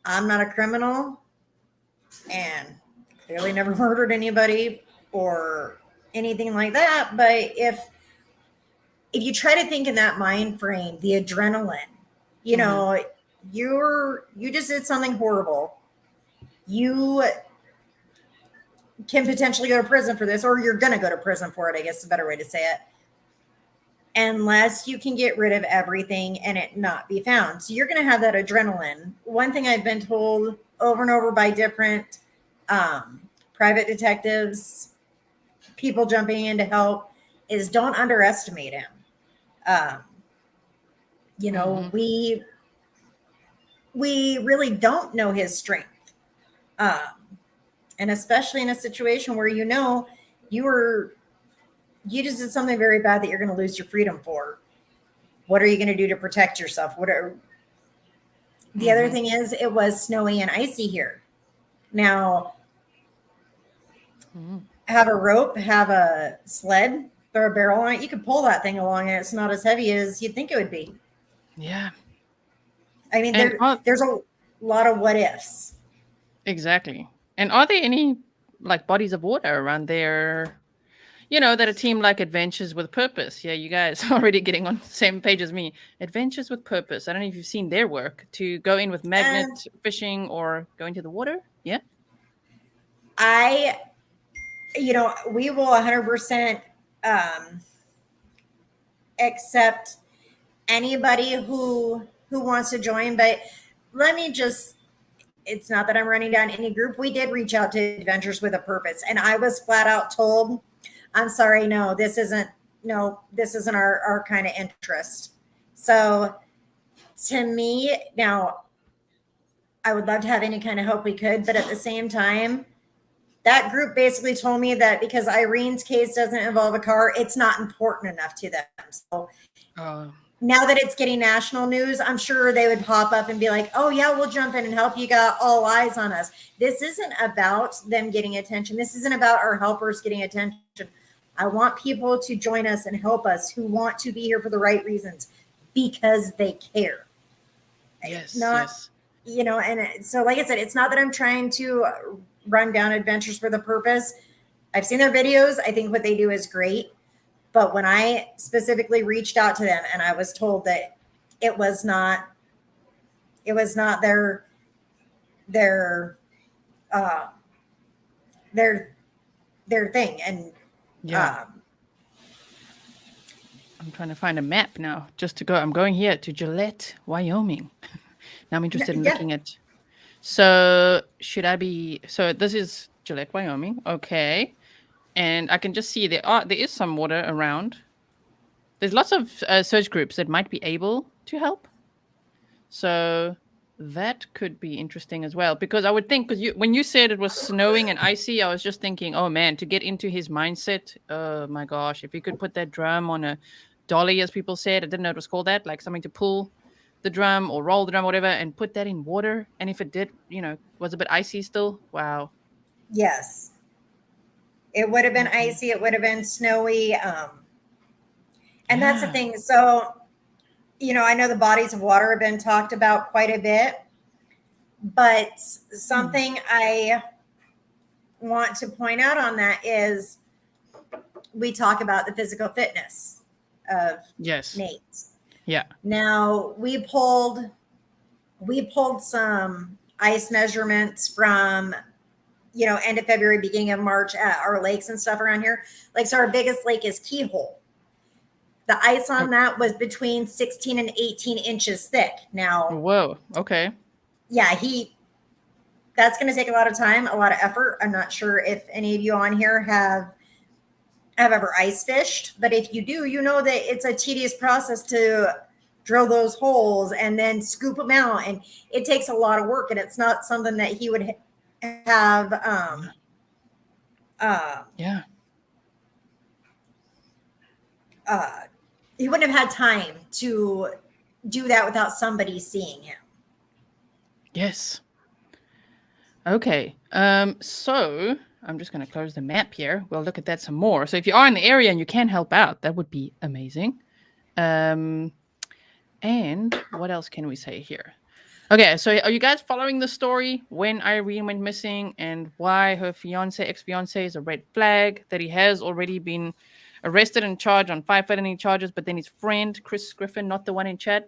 I'm not a criminal and clearly never murdered anybody or anything like that. But if you try to think in that mind frame, the adrenaline, you just did something horrible. You can potentially go to prison for this, or you're going to go to prison for it, I guess is a better way to say it, unless you can get rid of everything and it not be found. So you're going to have that adrenaline. One thing I've been told over and over by different private detectives, people jumping in to help, is don't underestimate him. We really don't know his strength. And especially in a situation where you just did something very bad that you're going to lose your freedom for. What are you going to do to protect yourself? The other thing is, it was snowy and icy here. Now, have a rope, have a sled, throw a barrel on it. You could pull that thing along, and it's not as heavy as you'd think it would be. Yeah. I mean, there's a lot of what ifs. Exactly. And are there any like bodies of water around there, that a team like Adventures with Purpose? Yeah, you guys are already getting on the same page as me. Adventures with Purpose. I don't know if you've seen their work to go in with magnet fishing or go into the water. Yeah. We will 100% accept anybody who wants to join. But let me just, it's not that I'm running down any group. We did reach out to Adventures with a Purpose, and I was flat out told, I'm sorry, no, this isn't our kind of interest. So to me, now, I would love to have any kind of help we could, but at the same time, that group basically told me that because Irene's case doesn't involve a car, it's not important enough to them. So now that it's getting national news, I'm sure they would pop up and be like, oh yeah, we'll jump in and help. You got all eyes on us. This isn't about them getting attention. This isn't about our helpers getting attention. I want people to join us and help us who want to be here for the right reasons because they care. Yes. Not, you know, and so like I said, it's not that I'm trying to run down adventures for the purpose. I've seen their videos. I think what they do is great. But when I specifically reached out to them and I was told that it was not their thing. And I'm trying to find a map now just to go. I'm going here to Gillette, Wyoming. Now I'm interested in looking at. So so this is Gillette, Wyoming. Okay. And I can just see there is some water around. There's lots of search groups that might be able to help. So that could be interesting as well. Because I would think, when you said it was snowing and icy, I was just thinking, oh man, to get into his mindset, oh my gosh, if he could put that drum on a dolly, as people said, I didn't know it was called that, like something to pull the drum or roll the drum, whatever, and put that in water. And if it did, was a bit icy still, wow. Yes. It would have been icy. It would have been snowy. And that's the thing. So, I know the bodies of water have been talked about quite a bit, but something I want to point out on that is we talk about the physical fitness of Nate. Yeah. Now we pulled some ice measurements from end of February, beginning of March at our lakes and stuff around here. Like, so our biggest lake is Keyhole. The ice on that was between 16 and 18 inches thick. Now, whoa, okay. Yeah, that's going to take a lot of time, a lot of effort. I'm not sure if any of you on here have ever ice fished, but if you do, you know that it's a tedious process to drill those holes and then scoop them out. And it takes a lot of work, and it's not something that he would have he wouldn't have had time to do that without somebody seeing him. Yes. Okay. So I'm just going to close the map here. We'll look at that some more. So if you are in the area and you can help out, that would be amazing. And what else can we say here? Okay, so are you guys following the story when Irene went missing and why her ex-fiance is a red flag, that he has already been arrested and charged on 5 felony charges, but then his friend, Chris Griffin, not the one in chat,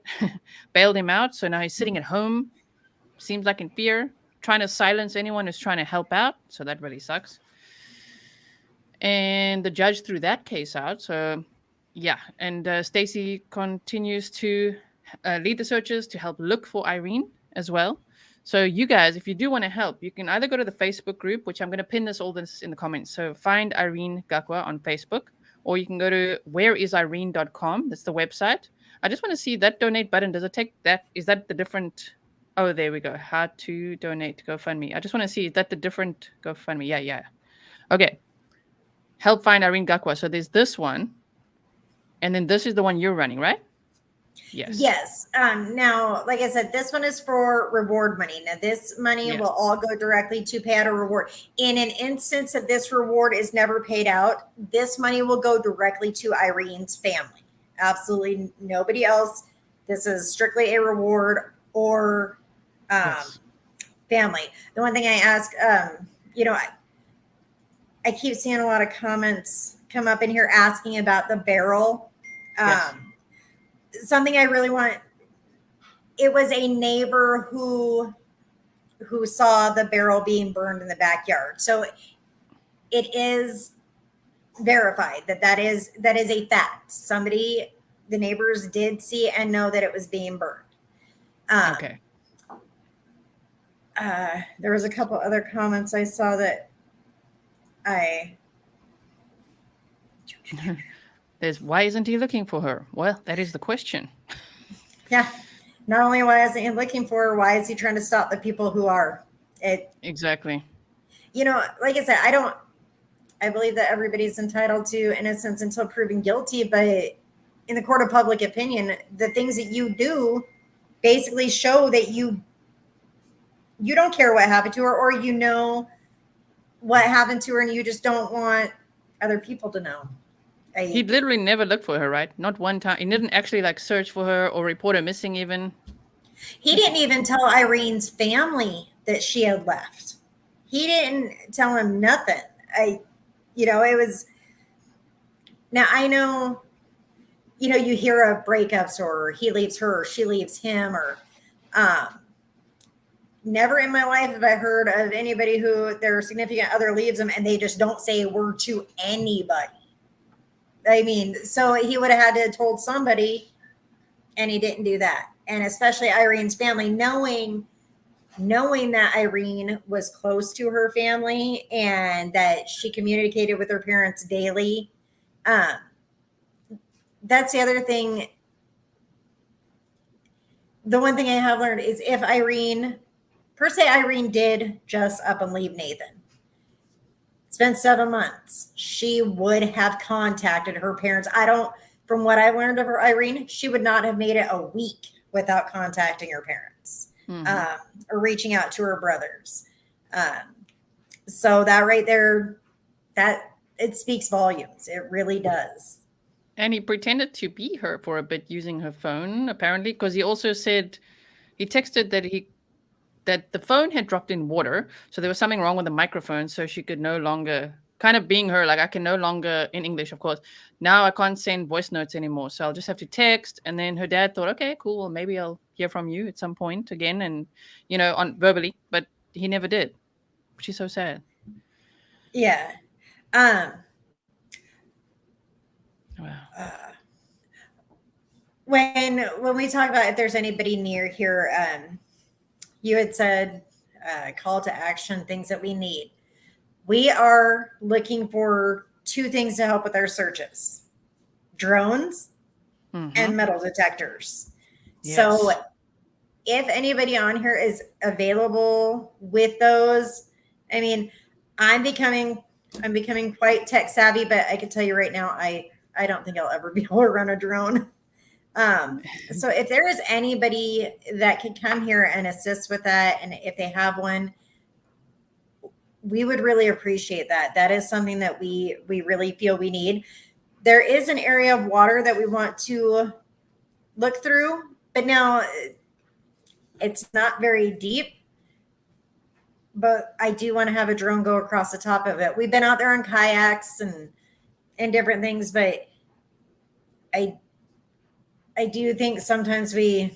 bailed him out. So now he's sitting at home, seems like in fear, trying to silence anyone who's trying to help out. So that really sucks. And the judge threw that case out. So yeah, and Stacy continues to lead the searches to help look for Irene as well. So you guys, if you do want to help, you can either go to the Facebook group, which I'm going to pin all this in the comments. So find Irene Gakwa on Facebook, or you can go to whereisirene.com. That's the website. I just want to see that donate button. Does it take that? Is that the different? Oh, there we go. How to donate to GoFundMe. I just want to see, is that the different GoFundMe? Yeah. Okay. Help find Irene Gakwa. So there's this one. And then this is the one you're running, right? Yes. Now, like I said, this one is for reward money. Now, this money will all go directly to pay out a reward. In an instance that this reward is never paid out, this money will go directly to Irene's family. Absolutely nobody else. This is strictly a reward or family. The one thing I ask, I keep seeing a lot of comments come up in here asking about the barrel. Something I really want. It was a neighbor who saw the barrel being burned in the backyard. So it is verified that is a fact. The neighbors did see and know that it was being burned. Okay. There was a couple other comments I saw that why isn't he looking for her? Well, that is the question. Yeah. Not only why isn't he looking for her, why is he trying to stop the people who are? Exactly. like I said, I believe that everybody's entitled to innocence until proven guilty, but in the court of public opinion, the things that you do basically show that you don't care what happened to her, or what happened to her and you just don't want other people to know. He literally never looked for her, right? Not one time. He didn't actually like search for her or report her missing even. He didn't even tell Irene's family that she had left. He didn't tell him nothing. It was, now I know, you hear of breakups or he leaves her or she leaves him, or never in my life have I heard of anybody who their significant other leaves them and they just don't say a word to anybody. I mean, so he would have had to have told somebody, and he didn't do that. And especially Irene's family, knowing that Irene was close to her family and that she communicated with her parents daily. That's the other thing. The one thing I have learned is if Irene did just up and leave Nathan, it's been 7 months, she would have contacted her parents. From what I learned of Irene, she would not have made it a week without contacting her parents, or reaching out to her brothers. So that right there, that it speaks volumes. It really does. And he pretended to be her for a bit using her phone, apparently, because he also said, he texted that the phone had dropped in water. So there was something wrong with the microphone. So she could no longer, kind of being her, like, I can no longer, in English, of course, now I can't send voice notes anymore. So I'll just have to text. And then her dad thought, okay, cool. Well, maybe I'll hear from you at some point again. And, on verbally, but he never did. She's so sad. Yeah. Wow. When we talk about if there's anybody near here, you had said call to action, things that we need. We are looking for 2 things to help with our searches: drones and metal detectors. Yes. So if anybody on here is available with those, I mean, I'm becoming quite tech savvy, but I can tell you right now, I don't think I'll ever be able to run a drone. So if there is anybody that can come here and assist with that, and if they have one, we would really appreciate that. That is something that we really feel we need. There is an area of water that we want to look through, but now it's not very deep. But I do want to have a drone go across the top of it. We've been out there on kayaks and different things, but I do think sometimes you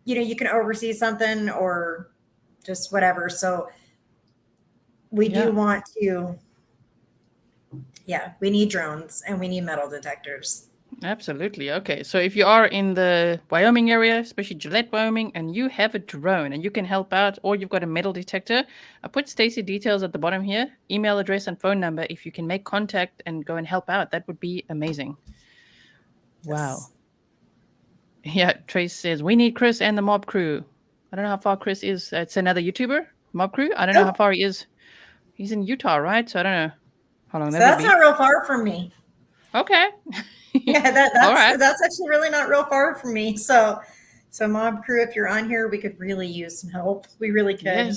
can oversee something or just whatever. So we do want to, we need drones and we need metal detectors. Absolutely. Okay. So if you are in the Wyoming area, especially Gillette, Wyoming, and you have a drone and you can help out, or you've got a metal detector, I put Stacy details at the bottom here, email address and phone number. If you can make contact and go and help out, that would be amazing. Yes. Wow. Yeah. Trace says, we need Chris and the mob crew. I don't know how far Chris is. It's another YouTuber, mob crew. I don't know how far he is. He's in Utah, right? So I don't know how long that's not real far from me. Okay. Yeah, that's actually really not real far from me. So mob crew, if you're on here, we could really use some help. We really could.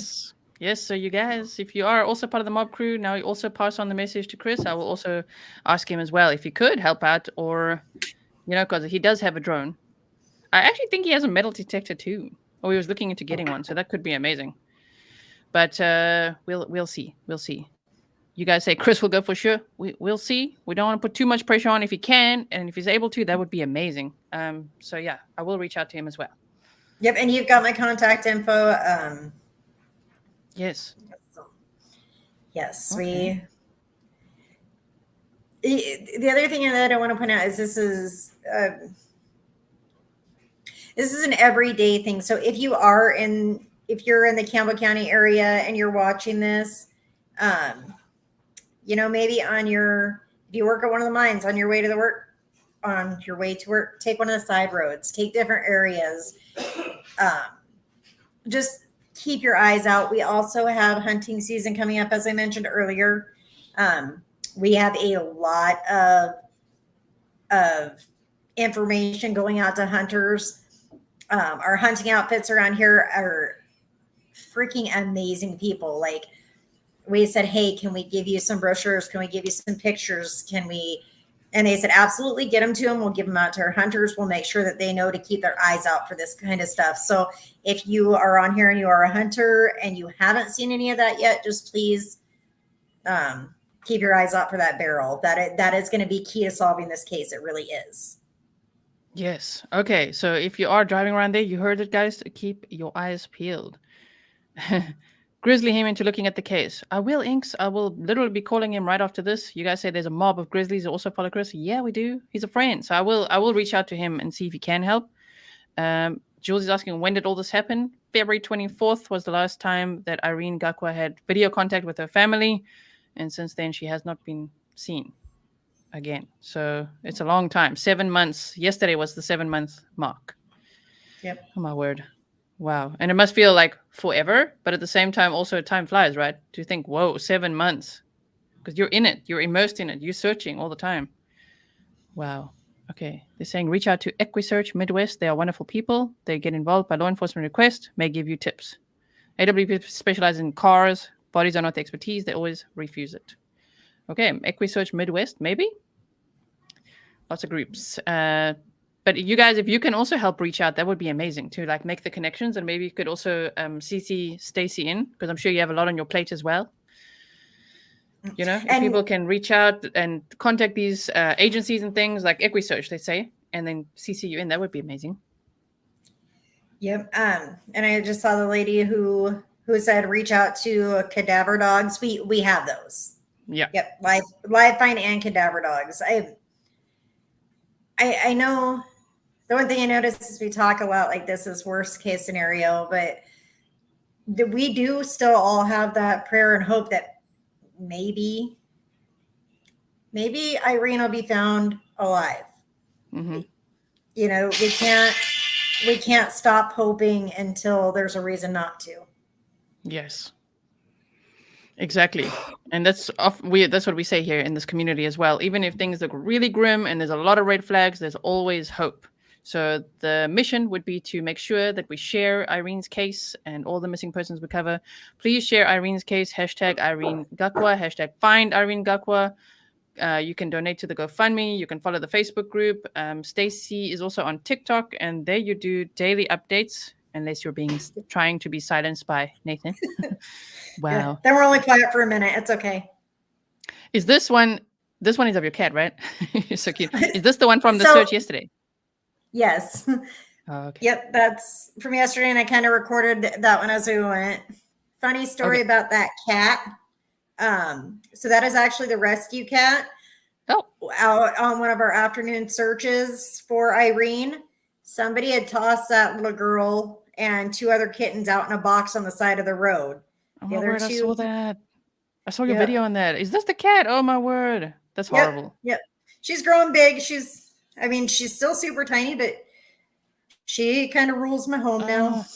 Yes. So you guys, if you are also part of the mob crew, now you also pass on the message to Chris. I will also ask him as well if he could help out, or because he does have a drone. I actually think he has a metal detector too, or he was looking into getting one. So that could be amazing. But we'll see. We'll see. You guys say Chris will go for sure. We'll see. We don't want to put too much pressure on. If he can, and if he's able to, that would be amazing. So yeah, I will reach out to him as well. Yep, and you've got my contact info. Yes. Yes, okay. The other thing that I want to point out is this is an everyday thing. So if you're in the Campbell County area and you're watching this, maybe if you work at one of the mines on your way to work, take one of the side roads, take different areas. Just keep your eyes out. We also have hunting season coming up, as I mentioned earlier. We have a lot of information going out to hunters. Our hunting outfits around here are freaking amazing people. Like, we said, hey, can we give you some brochures? Can we give you some pictures? And they said, absolutely, get them to them. We'll give them out to our hunters. We'll make sure that they know to keep their eyes out for this kind of stuff. So if you are on here and you are a hunter and you haven't seen any of that yet, just please keep your eyes out for that barrel. That is going to be key to solving this case. It really is. Yes. Okay. So if you are driving around there, you heard it, guys. Keep your eyes peeled. Grizzly him into looking at the case. I will, Inks. I will literally be calling him right after this. You guys say there's a mob of grizzlies that also follow Chris. Yeah, we do. He's a friend. So I will reach out to him and see if he can help. Jules is asking, when did all this happen? February 24th was the last time that Irene Gakwa had video contact with her family. And since then, she has not been seen again. So it's a long time. 7 months. Yesterday was the 7-month mark. Yep. Oh, my word. Wow. And it must feel like forever, but at the same time, also time flies, right? To think, whoa, 7 months. Because you're in it. You're immersed in it. You're searching all the time. Wow. Okay. They're saying reach out to EquiSearch Midwest. They are wonderful people. They get involved by law enforcement request, may give you tips. AWP specializes in cars. Bodies are not the expertise. They always refuse it. Okay. EquiSearch Midwest, maybe? Lots of groups. But you guys, if you can also help reach out, that would be amazing to like make the connections, and maybe you could also CC Stacy in, because I'm sure you have a lot on your plate as well. You know, if people can reach out and contact these agencies and things like EquiSearch, let's say, and then CC you in, that would be amazing. Yep. And I just saw the lady who said reach out to cadaver dogs. We have those. Yeah. Yep. Live find and cadaver dogs. I know the one thing I noticed is we talk a lot like this is worst case scenario, but we do still all have that prayer and hope that maybe Irene will be found alive. Mm-hmm. You know, we can't stop hoping until there's a reason not to. Yes. Exactly. And that's what we say here in this community as well. Even if things look really grim and there's a lot of red flags, there's always hope. So the mission would be to make sure that we share Irene's case and all the missing persons we cover. Please share Irene's case, hashtag Irene Gakwa, hashtag find Irene Gakwa. You can donate to the GoFundMe. You can follow the Facebook group. Stacy is also on TikTok, and there you do daily updates, unless you're trying to be silenced by Nathan. Wow. Yeah. Then we're only quiet for a minute. It's okay. Is this one is of your cat, right? You're so cute. Is this the one from the search yesterday? Yes. Oh, okay. Yep, that's from yesterday, and I kind of recorded that one as we went. Funny story about that cat. So that is actually the rescue cat. Oh. Out on one of our afternoon searches for Irene, somebody had tossed that little girl and 2 other kittens out in a box on the side of the road. Oh my word, I saw that. I saw your video on that. Is this the cat? Oh my word. That's horrible. Yep. She's growing big. She's still super tiny, but she kind of rules my home now.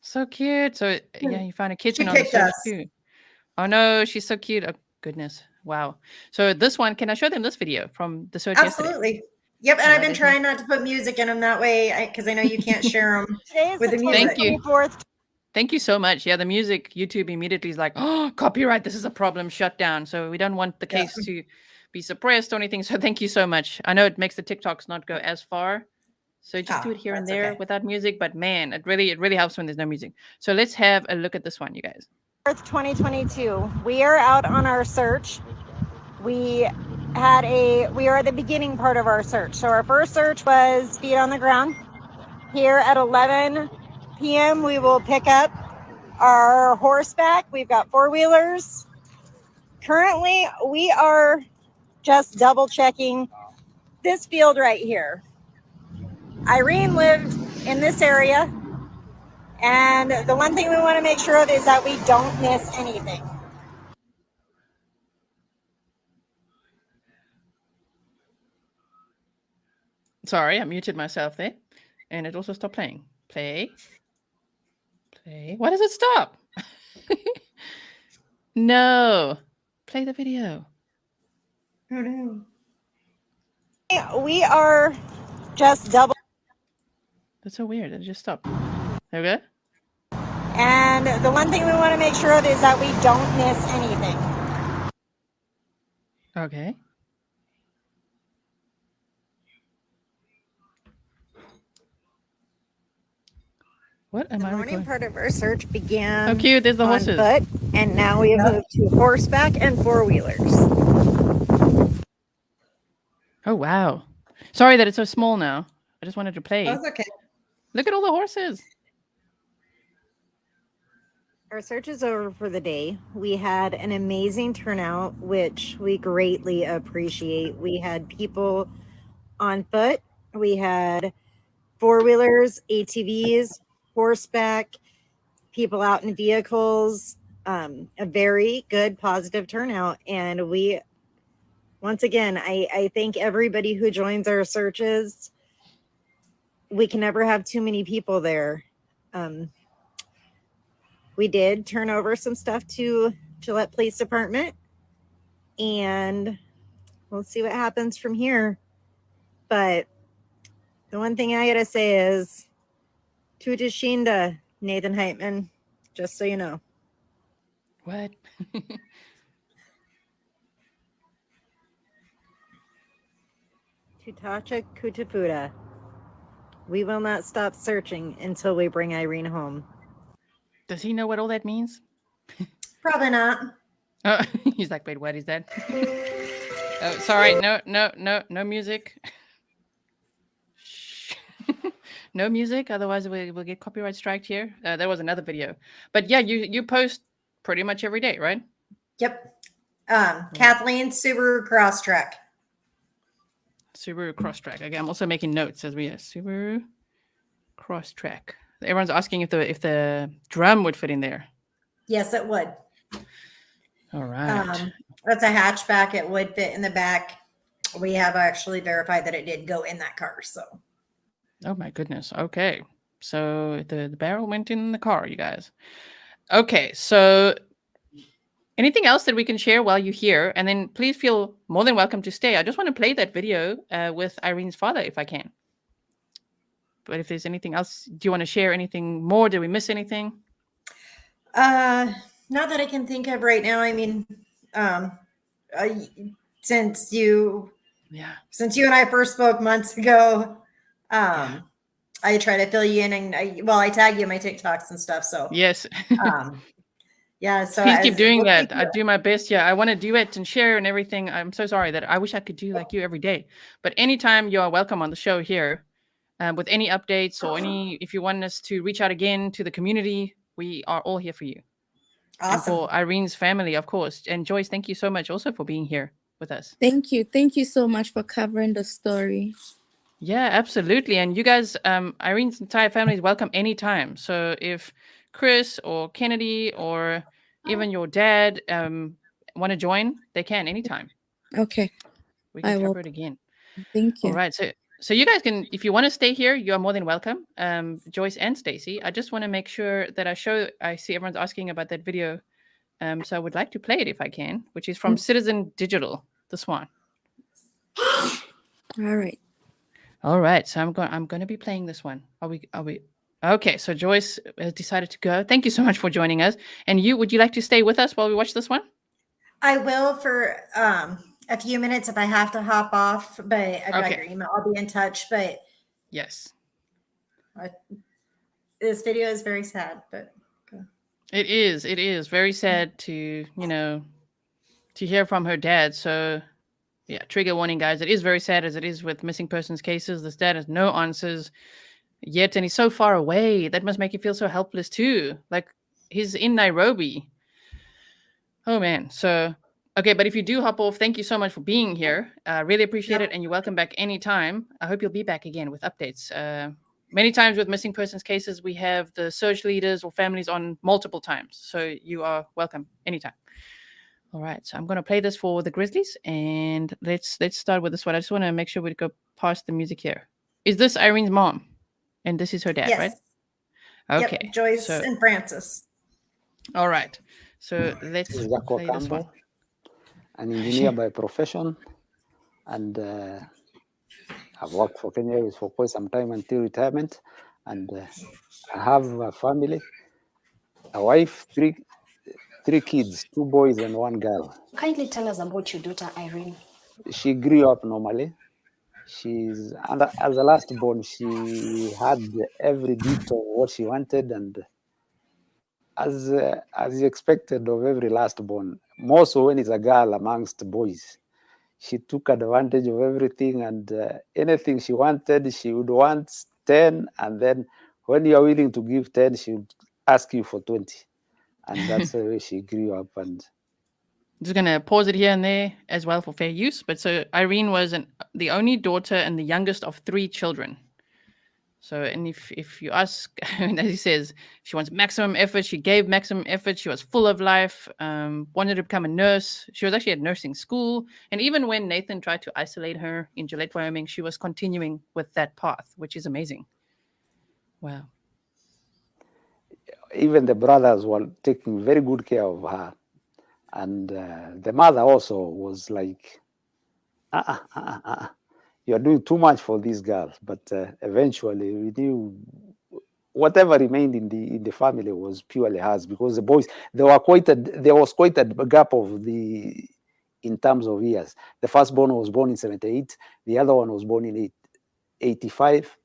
So cute. So yeah, you found a kitten on the search too. Oh no, she's so cute. Oh goodness. Wow. So this one, can I show them this video from the search Absolutely. yesterday? Yep, and I've been trying not to put music in them that way because I know you can't share them with the music. Thank you. Thank you so much. Yeah, the music, YouTube immediately is like, oh, copyright, this is a problem, shut down. So we don't want the case to be suppressed or anything. So thank you so much. I know it makes the TikToks not go as far. So just do it here and there without music. But man, it really helps when there's no music. So let's have a look at this one, you guys. 2022. We are out on our search. We are at the beginning part of our search. So our first search was feet on the ground. Here at 11 p.m. we will pick up our horseback. We've got 4-wheelers. Currently, we are just double checking this field right here. Irene lived in this area, and the one thing we want to make sure of is that we don't miss anything. Sorry, I muted myself there, and it also stopped playing. Play. Play. Why does it stop? No. Play the video. Oh no. We are just double. That's so weird. It just stopped. There we go. And the one thing we want to make sure of is that we don't miss anything. Okay. What am The I morning recording? part of our search began How cute. There's the on horses. foot, and now we have moved to horseback and four-wheelers. Oh, wow. Sorry that it's so small now. I just wanted to play. That's okay. Look at all the horses. Our search is over for the day. We had an amazing turnout, which we greatly appreciate. We had people on foot. We had four-wheelers, ATVs, horseback, people out in vehicles, a very good positive turnout. And we, once again, I thank everybody who joins our searches. We can never have too many people there. We did turn over some stuff to Gillette Police Department, and we'll see what happens from here. But the one thing I gotta say is, Tuta Shinda, Nathan Heitman, just so you know. What? Tutacha Kutaputa. We will not stop searching until we bring Irene home. Does he know what all that means? Probably not. Oh, he's like, wait, what is that? Oh, sorry. No music. Shh. No music. Otherwise, we'll get copyright striked here. There was another video. But yeah, you post pretty much every day, right? Yep. Kathleen Subaru Crosstrek. Subaru Crosstrek. Okay, I'm also making notes as we are. Subaru Crosstrek. Everyone's asking if the drum would fit in there. Yes, it would. All right. That's a hatchback. It would fit in the back. We have actually verified that it did go in that car. So. Oh my goodness. Okay. So the barrel went in the car, you guys. Okay. So anything else that we can share while you're here? And then please feel more than welcome to stay. I just want to play that video with Irene's father if I can. But if there's anything else, do you want to share anything more? Did we miss anything? Not that I can think of right now. I mean, since you and I first spoke months ago, I try to fill you in, and I tag you in my TikToks and stuff. So yes, yeah. So please keep doing that. I do my best. Yeah, I want to duet and share and everything. I'm so sorry that I wish I could do like you every day. But anytime you are welcome on the show here, with any updates or if you want us to reach out again to the community, we are all here for you. Awesome. And for Irene's family, of course. And Joyce, thank you so much also for being here with us. Thank you. Thank you so much for covering the story. Yeah, absolutely. And you guys, Irene's entire family is welcome anytime. So if Chris or Kennedy or even your dad want to join, they can anytime. Okay. We can cover it again. Thank you. All right. So you guys can, if you want to stay here, you are more than welcome. Joyce and Stacy. I just want to make sure that I see everyone's asking about that video. So I would like to play it if I can, which is from Citizen Digital, the Swan. All right. So I'm going to be playing this one. Are we? Okay. So Joyce has decided to go. Thank you so much for joining us. And would you like to stay with us while we watch this one? I will for a few minutes if I have to hop off, but I've got your email. I'll be in touch. But yes, this video is very sad, but it is very sad to hear from her dad. So yeah, trigger warning, guys. It is very sad, as it is with missing persons cases. This dad has no answers yet, and he's so far away. That must make you feel so helpless too. Like he's in Nairobi. Oh man. So okay, but if you do hop off, thank you so much for being here. Really appreciate it, and you're welcome back anytime. I hope you'll be back again with updates. Many times with missing persons cases, we have the search leaders or families on multiple times. So you are welcome anytime. All right, so I'm going to play this for the Grizzlies, and let's start with this one. I just want to make sure we go past the music here. Is this Irene's mom? And this is her dad, right? Okay. Yep, Joyce so, and Francis. all right. So let's This is Gakwa play this one. Campbell, an engineer by profession, and I've worked for Kenya Airways for quite some time until retirement, and I have a family, a wife, three kids, 2 boys and 1 girl. Kindly tell us about your daughter, Irene. She grew up normally. She's as a last born, she had every bit of what she wanted, and as expected of every last born, more so when it's a girl amongst boys. She took advantage of everything, and anything she wanted, she would want 10, and then when you are willing to give 10, she would ask you for 20. And that's the way she grew up. And just going to pause it here and there as well for fair use. But so Irene was the only daughter and the youngest of 3 children. So, and if you ask, as he says, she wants maximum effort. She gave maximum effort. She was full of life, wanted to become a nurse. She was actually at nursing school. And even when Nathan tried to isolate her in Gillette, Wyoming, she was continuing with that path, which is amazing. Wow. Even the brothers were taking very good care of her. And the mother also was like, you're doing too much for these girls. But eventually we knew whatever remained in the family was purely hers, because the boys, there was quite a gap in terms of years. The firstborn was born in 78. The other one was born in 85.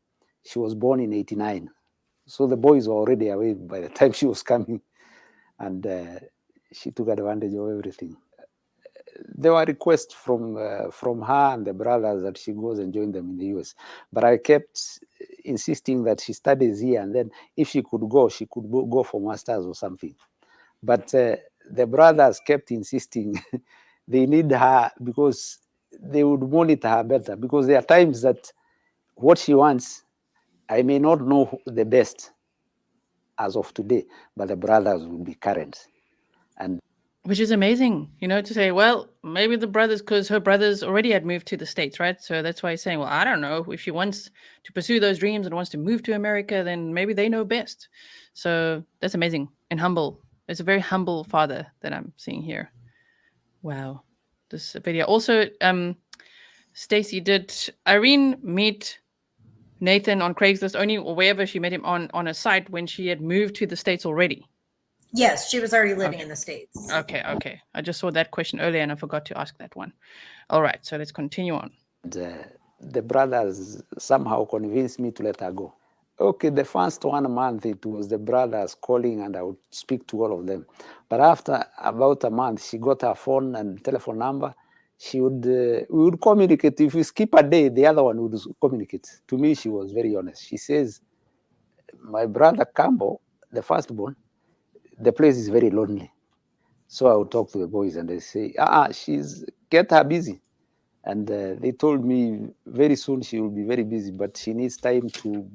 She was born in 89. So the boys were already away by the time she was coming, and she took advantage of everything. There were requests from her and the brothers that she goes and join them in the US. But I kept insisting that she studies here, and then if she could go for masters or something. But the brothers kept insisting they need her because they would monitor her better, because there are times that what she wants, I may not know the best as of today, but the brothers will be current. And which is amazing, to say, well, maybe the brothers, because her brothers already had moved to the States, right? So that's why he's saying, well, I don't know, if she wants to pursue those dreams and wants to move to America, then maybe they know best. So that's amazing and humble. It's a very humble father that I'm seeing here. Wow. This video. Also, Stacy, did Irene meet Nathan on Craigslist only, or wherever she met him on a site when she had moved to the States already? Yes, she was already living in the States. Okay. I just saw that question earlier and I forgot to ask that one. All right, so let's continue on. The brothers somehow convinced me to let her go. Okay, the first 1 month, it was the brothers calling and I would speak to all of them. But after about a month, she got her phone and telephone number. We would communicate. If we skip a day, the other one would communicate. To me, she was very honest. She says, my brother Campbell, the firstborn, the place is very lonely. So I would talk to the boys and they say, get her busy. And they told me very soon she will be very busy, but she needs time to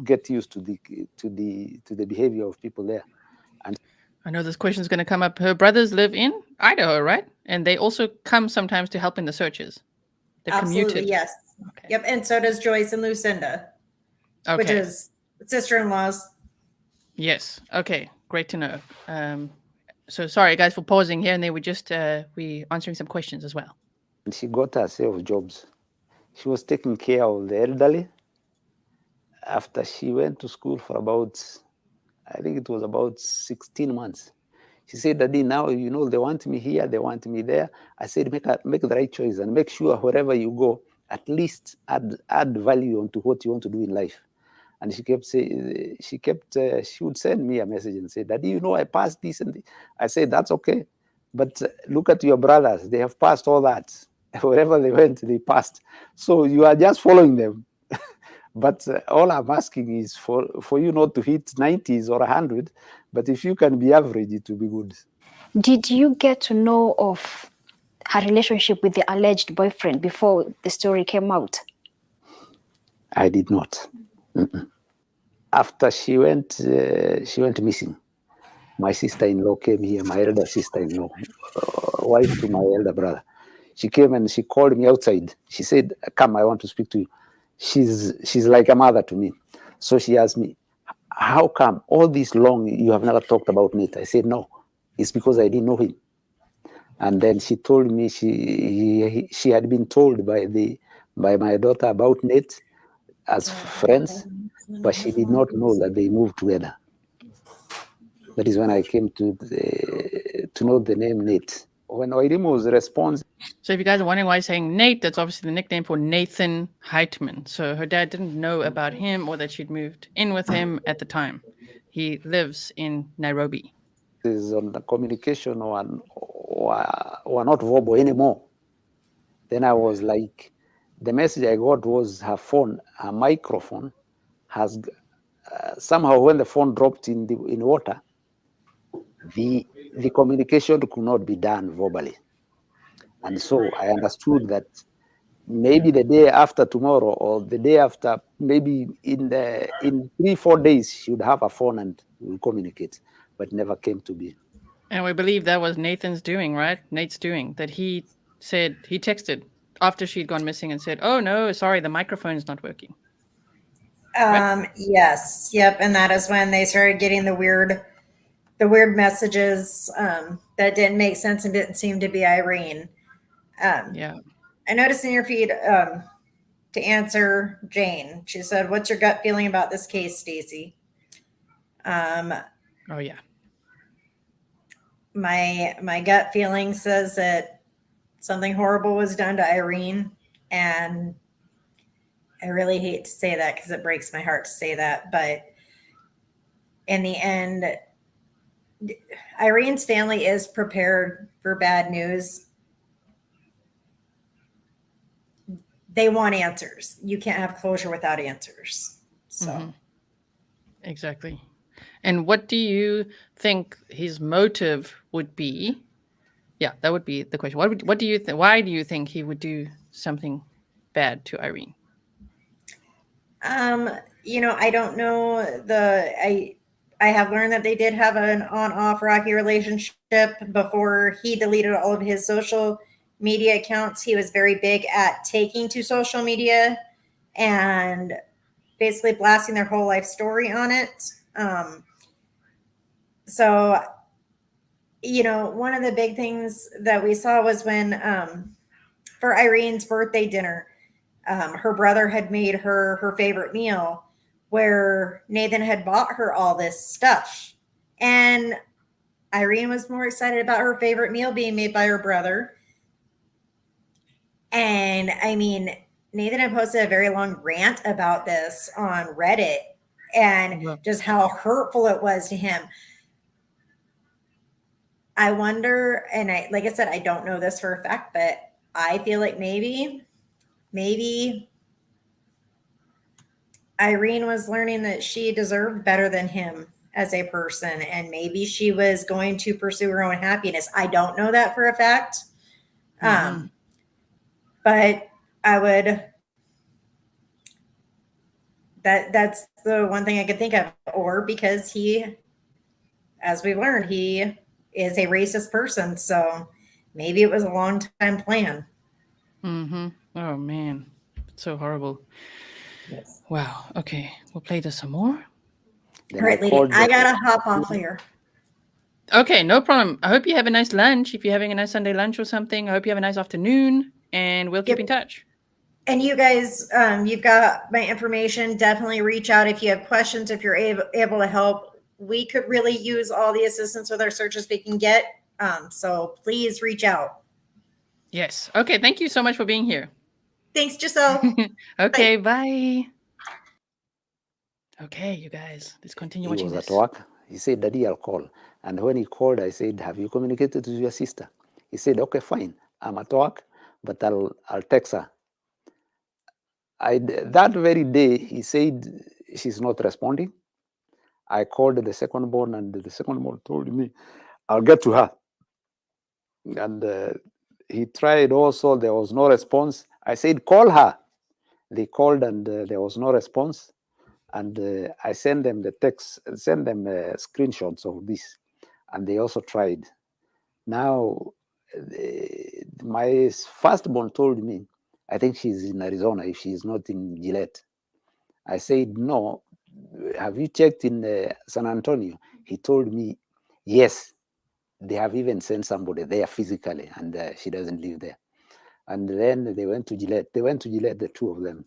get used to the behavior of people there. And I know this question is going to come up. Her brothers live in Idaho, right? And they also come sometimes to help in the searches. They're Absolutely, commuted. yes. Okay. Yep, and so does Joyce and Lucinda, which is sister-in-laws. Yes. Okay. Great to know. So sorry, guys, for pausing here and there. We answering some questions as well. And she got herself jobs. She was taking care of the elderly. After she went to school for I think it was about 16 months. She said, Daddy, now, they want me here, they want me there. I said, make the right choice and make sure wherever you go, at least add value onto what you want to do in life. And she kept saying, she would send me a message and say, Daddy, I passed this and this. I said, that's okay. But look at your brothers. They have passed all that. Wherever they went, they passed. So you are just following them. But all I'm asking is for you not to hit 90s or 100. But if you can be average, it will be good. Did you get to know of her relationship with the alleged boyfriend before the story came out? I did not. Mm-mm. After she went missing, my sister-in-law came here, my elder sister-in-law, wife to my elder brother. She came and she called me outside. She said, come, I want to speak to you. She's like a mother to me. So she asked me, how come all this long you have never talked about Nate? I said, no, it's because I didn't know him. And then she told me she had been told by my daughter about Nate as friends, but she did not know that they moved together. That is when I came to know the name Nate. When Irene was responsive. So if you guys are wondering why he's saying Nate, that's obviously the nickname for Nathan Heitman. So her dad didn't know about him or that she'd moved in with him at the time. He lives in Nairobi. Is on the communication or not verbal anymore. Then I was like, the message I got was her phone, her microphone has somehow when the phone dropped in water, the communication could not be done verbally. And so I understood that maybe the day after tomorrow or the day after, maybe in 3-4 days, she would have a phone and we'll communicate, but never came to be. And we believe that was Nathan's doing, right? Nate's doing. That he said, he texted after she'd gone missing and said, oh no, sorry, the microphone's not working. Right? Yes. Yep. And that is when they started getting the weird messages that didn't make sense and didn't seem to be Irene. Yeah. I noticed in your feed to answer Jane, she said, what's your gut feeling about this case, Stacy? Oh yeah. My gut feeling says that something horrible was done to Irene, and I really hate to say that because it breaks my heart to say that, but in the end, Irene's family is prepared for bad news. They want answers. You can't have closure without answers. So Exactly. And what do you think his motive would be? Yeah, that would be the question. What do you think? Why do you think he would do something bad to Irene? I don't know. I have learned that they did have an on-off rocky relationship before he deleted all of his social media accounts. He was very big at taking to social media and basically blasting their whole life story on it. So, one of the big things that we saw was when, for Irene's birthday dinner, her brother had made her favorite meal where Nathan had bought her all this stuff. And Irene was more excited about her favorite meal being made by her brother. And I mean, Nathan had posted a very long rant about this on Reddit and just how hurtful it was to him. I wonder, and like I said, I don't know this for a fact, but I feel like maybe Irene was learning that she deserved better than him as a person, and maybe she was going to pursue her own happiness. I don't know that for a fact. But I would, that's the one thing I could think of. Or because he, as we learned, he is a racist person. So maybe it was a long time plan. Oh man, it's so horrible. Yes. Wow. Okay, we'll play this some more. All right, lady, I gotta hop off here. Okay, no problem. I hope you have a nice lunch. If you're having a nice Sunday lunch or something, I hope you have a nice afternoon, and we'll keep in touch. And you guys, you've got my information. Definitely reach out if you have questions, if you're able to help. We could really use all the assistance with our searches we can get. So please reach out. Yes. Okay, thank you so much for being here. Thanks, Giselle. Okay, bye. Okay, you guys, let's continue watching this. He was at work. He said, Daddy, I'll call. And when he called, I said, have you communicated to your sister? He said, okay, fine. I'm at work, but I'll text her. That very day, he said she's not responding. I called the second born, and the second born told me, I'll get to her. And he tried also. There was no response. I said, call her. They called, and there was no response. And I sent them the text, send them screenshots of this. And they also tried. Now, my firstborn told me, I think she's in Arizona if she's not in Gillette. I said, no, have you checked in San Antonio? He told me, yes, they have even sent somebody there physically, and she doesn't live there. And then they went to Gillette. They went to Gillette, the two of them.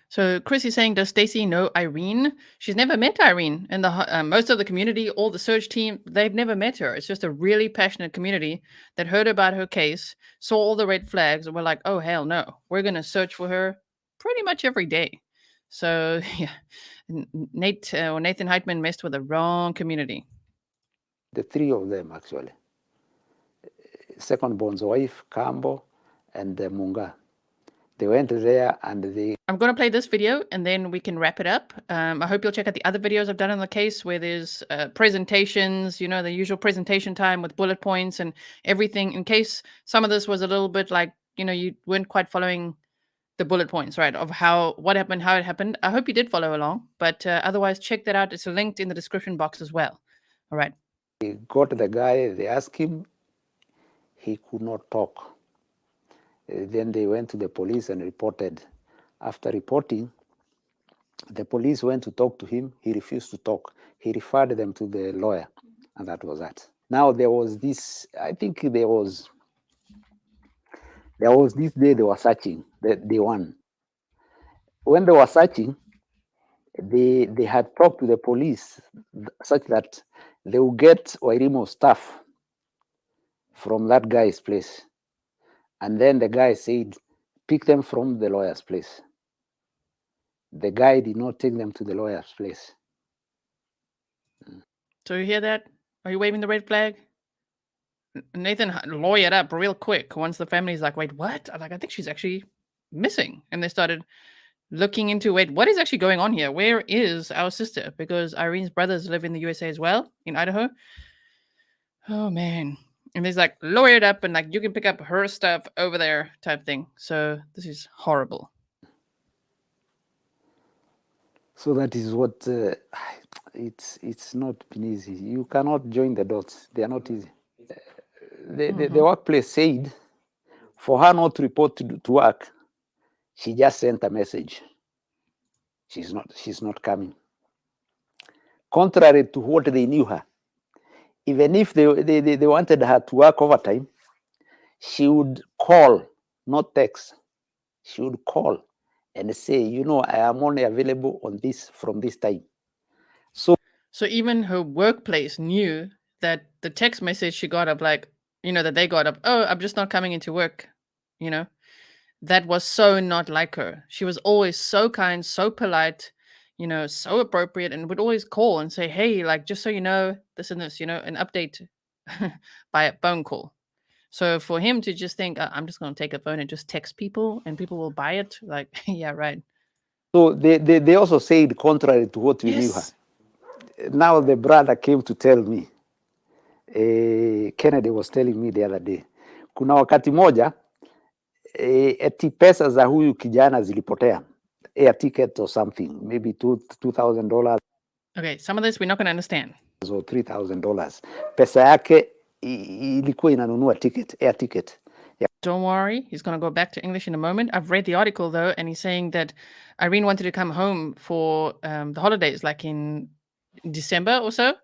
So Chris is saying, does Stacy know Irene? She's never met Irene. And the most of the community, all the search team, they've never met her. It's just a really passionate community that heard about her case, saw all the red flags, and were like, oh, hell no. We're going to search for her pretty much every day. So, yeah, Nathan Heitman messed with the wrong community. The three of them, actually. Second born's wife, Kambo, and Munga. They went there and they... I'm going to play this video and then we can wrap it up. I hope you'll check out the other videos I've done on the case where there's presentations, you know, the usual presentation time with bullet points and everything, in case some of this was a little bit like, you know, you weren't quite following the bullet points, right, of what happened, how it happened. I hope you did follow along, but otherwise check that out. It's linked in the description box as well. All right. They got the guy, they asked him, he could not talk. Then they went to the police and reported. After reporting, the police went to talk to him. He refused to talk. He referred them to the lawyer, and that was that. Now there was this, I think there was this day they were searching, the one. When they were searching, they had talked to the police such that they would get Wairimo's stuff from that guy's place. And then the guy said, pick them from the lawyer's place. The guy did not take them to the lawyer's place. So you hear that? Are you waving the red flag? Nathan lawyered up real quick once the family's like, wait, what? I'm like, I think she's actually missing. And they started looking into, wait, what is actually going on here? Where is our sister? Because Irene's brothers live in the USA as well, in Idaho. Oh, man. And he's like lawyered up and like, you can pick up her stuff over there type thing. So this is horrible. So that is what, it's not been easy. You cannot join the dots. They are not easy. The workplace said for her not to report to work, she just sent a message. She's not coming. Contrary to what they knew her. Even if they wanted her to work overtime, she would call, not text. She would call and say, you know, I am only available on this from this time. So even her workplace knew that the text message she got up, like, you know, that they got up, oh, I'm just not coming into work, you know, that was so not like her. She was always so kind, so polite, you know, so appropriate, and would always call and say, hey, like, just so you know, this and this, you know, an update by a phone call. So for him to just think, I'm just going to take a phone and just text people and people will buy it, like, yeah, right. So they also said contrary to what we knew her. Now the brother came to tell me, Kennedy was telling me the other day, kuna wakati moja eti pesa za huyu kijana zilipotea, air ticket or something, maybe $2,000. Okay, some of this we're not going to understand. Or $3,000. Pesa yake ilikuwa inanunua ticket, air ticket. Yeah. Don't worry, he's going to go back to English in a moment. I've read the article though, and he's saying that Irene wanted to come home for the holidays, like in December or so,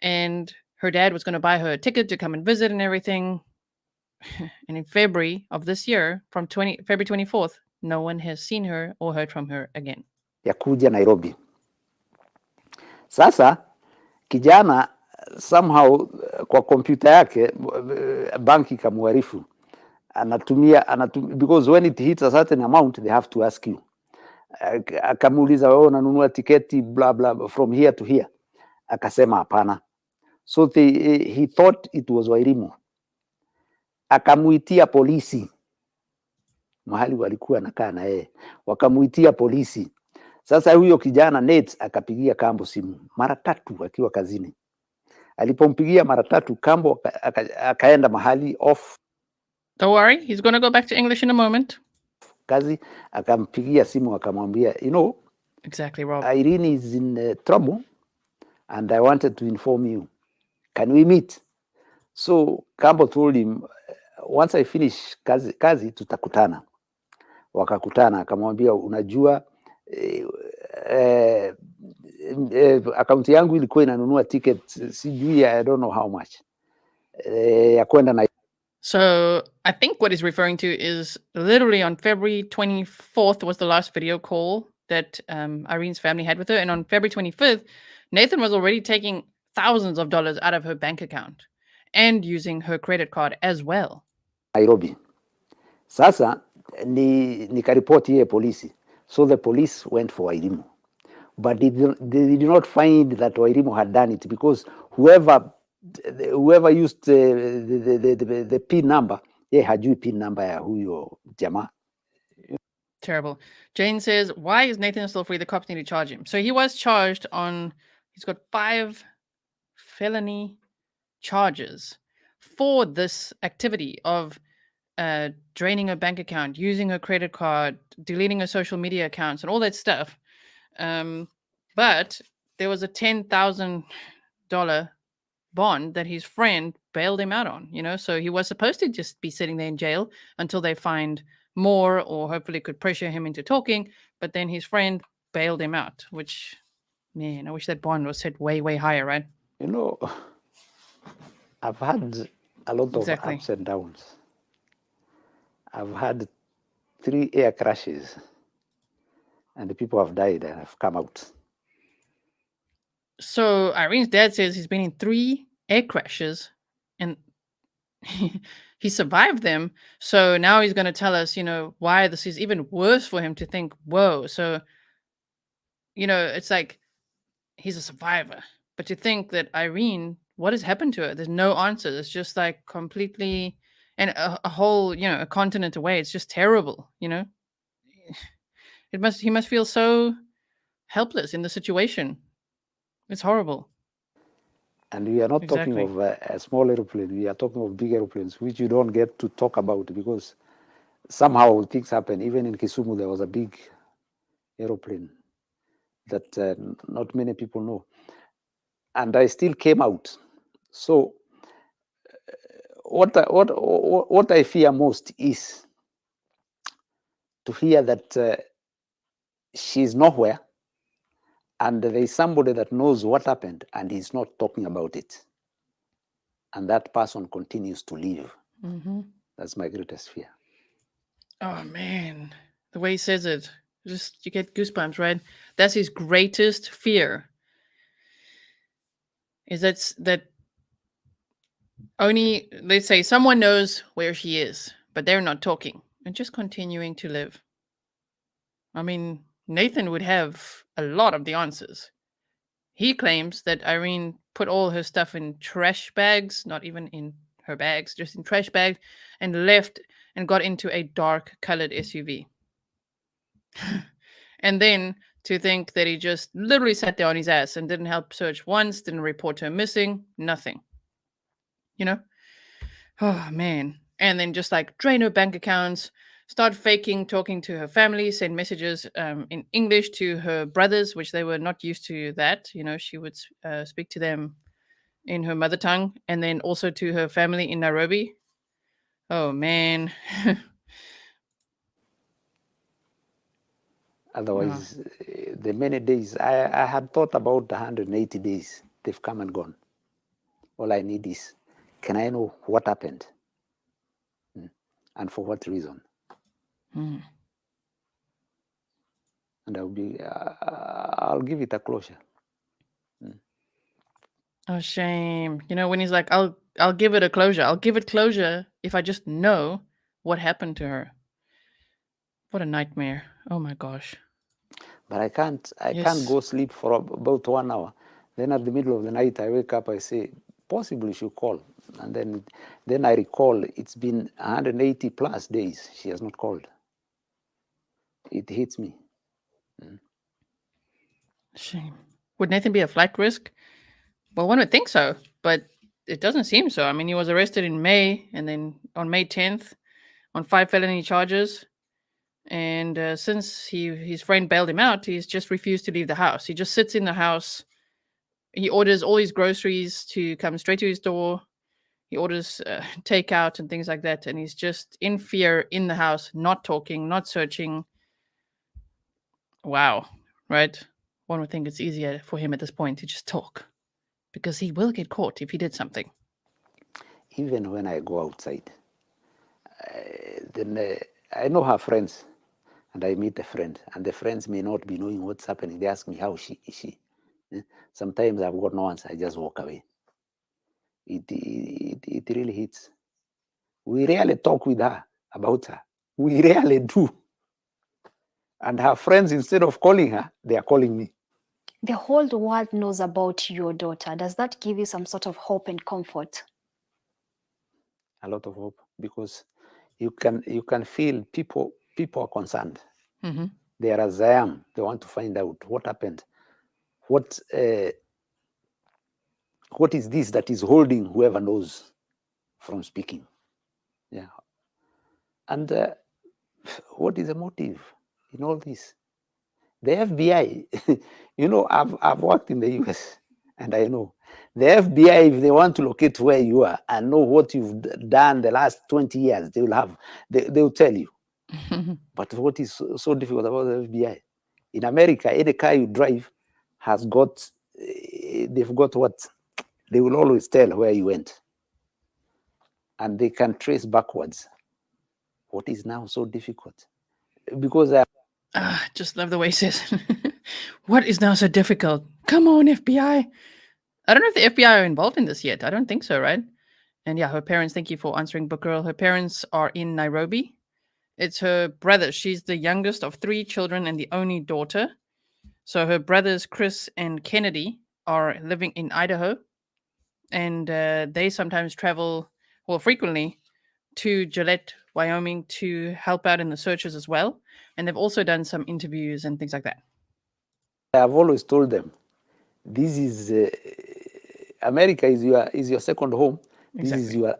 and her dad was going to buy her a ticket to come and visit and everything. And in February of this year, from February 24th, no one has seen her or heard from her again. Ya kuja Nairobi. Sasa kijana somehow kwa kompyuta yake banki kamwarifu anatumia because when it hits a certain amount they have to ask you. Akamuuliza wewe unanunua tiketi blah blah from here to here. Akasema hapana. So he thought it was Wairimu. Akamuitia polisi mahali walikuwa nakaa na yeye, wakamuitia polisi. Sasa huyo kijana Nate akapigia Kambo simu mara 3 akiwa kazini. Alipompigia mara 3, Kambo akaenda mahali off. Don't worry, he's going to go back to English in a moment. Kazi akampigia simu akamwambia, you know, exactly, Rob. Irene is in trouble and I wanted to inform you. Can we meet? So Kambo told him, once I finish kazi tutakutana. Wakakutana, akamwambia unajua akaunti yangu ilikuwa inanunua ticket sijui, I don't know how much ya kwenda na. So I think what he's referring to is literally on February 24th was the last video call that Irene's family had with her. And on February 25th, Nathan was already taking thousands of dollars out of her bank account and using her credit card as well. Nairobi. Sasa nikaripoti ye polisi. So the police went for Wairimu. But they did not find that Wairimu had done it, because whoever used the PIN number, ye hajui PIN number ya huyo jamaa. Terrible. Jane says, why is Nathan still free? The cops need to charge him. So he was charged on, he's got 5 felony charges for this activity of draining her bank account, using her credit card, deleting her social media accounts, and all that stuff. But there was a $10,000 bond that his friend bailed him out on, so he was supposed to just be sitting there in jail until they find more, or hopefully could pressure him into talking. But then his friend bailed him out, which, man, I wish that bond was set way, way higher, right? I've had a lot of ups and downs. I've had 3 air crashes, and the people have died and have come out. So Irene's dad says he's been in 3 air crashes and he survived them. So now he's going to tell us, why this is even worse for him to think, whoa. So, it's like he's a survivor. But to think that Irene, what has happened to her? There's no answer. It's just like completely, and a whole, a continent away. It's just terrible, He must feel so helpless in the situation. It's horrible. And we are not talking of a small aeroplane. We are talking of big aeroplanes, which you don't get to talk about, because somehow things happen. Even in Kisumu, there was a big aeroplane that not many people know. And I still came out. So what I fear most is to hear that she's nowhere, and there is somebody that knows what happened and is not talking about it. And that person continues to live. Mm-hmm. That's my greatest fear. Oh, man. The way he says it, just you get goosebumps, right? That's his greatest fear. Is that only, let's say, someone knows where she is, but they're not talking and just continuing to live. I mean, Nathan would have a lot of the answers. He claims that Irene put all her stuff in trash bags, not even in her bags, just in trash bags, and left and got into a dark colored SUV. And then to think that he just literally sat there on his ass and didn't help search once, didn't report her missing, nothing. Oh, man. And then just like drain her bank accounts, start faking talking to her family, send messages in English to her brothers, which they were not used to that. She would speak to them in her mother tongue, and then also to her family in Nairobi. Oh, man. Otherwise, the many days, I had thought about 180 days. They've come and gone. All I need is, can I know what happened? And for what reason? And I'll give it a closure. Oh, shame. When he's like, I'll give it a closure. I'll give it closure if I just know what happened to her. What a nightmare. Oh my gosh. But I can't go sleep for about 1 hour. Then at the middle of the night, I wake up, I say, possibly she'll call. And then I recall it's been 180 plus days she has not called. It hits me. Shame. Would Nathan be a flight risk? Well, one would think so, but it doesn't seem so. I mean, he was arrested in May, and then on May 10th on 5 felony charges. And since his friend bailed him out, he's just refused to leave the house. He just sits in the house. He orders all his groceries to come straight to his door. He orders takeout and things like that. And he's just in fear in the house, not talking, not searching. Wow. Right? one would think it's easier for him at this point to just talk, because he will get caught if he did something. Even when I go outside, then I know her friends, and I meet a friend, and the friends may not be knowing what's happening. They ask me, how is she? Sometimes I've got no answer. I just walk away. It really hits. We rarely talk with her about her. We rarely do. And her friends, instead of calling her, they are calling me. The whole world knows about your daughter. Does that give you some sort of hope and comfort? A lot of hope, because you can feel people are concerned. Mm-hmm. They are as I am. They want to find out what happened. What is this that is holding whoever knows from speaking? Yeah. And what is the motive in all this? The FBI, I've worked in the US, and I know the FBI, if they want to locate where you are and know what you've done the last 20 years, they will tell you. But what is so difficult about the FBI? In America, any car you drive has got, they've got what? They will always tell where you went. And they can trace backwards. What is now so difficult? Because just love the way he says, what is now so difficult? Come on, FBI. I don't know if the FBI are involved in this yet. I don't think so, right? And yeah, her parents, thank you for answering, Book Girl. Her parents are in Nairobi. It's her brother. She's the youngest of 3 children and the only daughter. So her brothers, Chris and Kennedy, are living in Idaho. And they sometimes travel, well, frequently, to Gillette, Wyoming to help out in the searches as well. And they've also done some interviews and things like that. I've always told them, this is America is your second home. This is your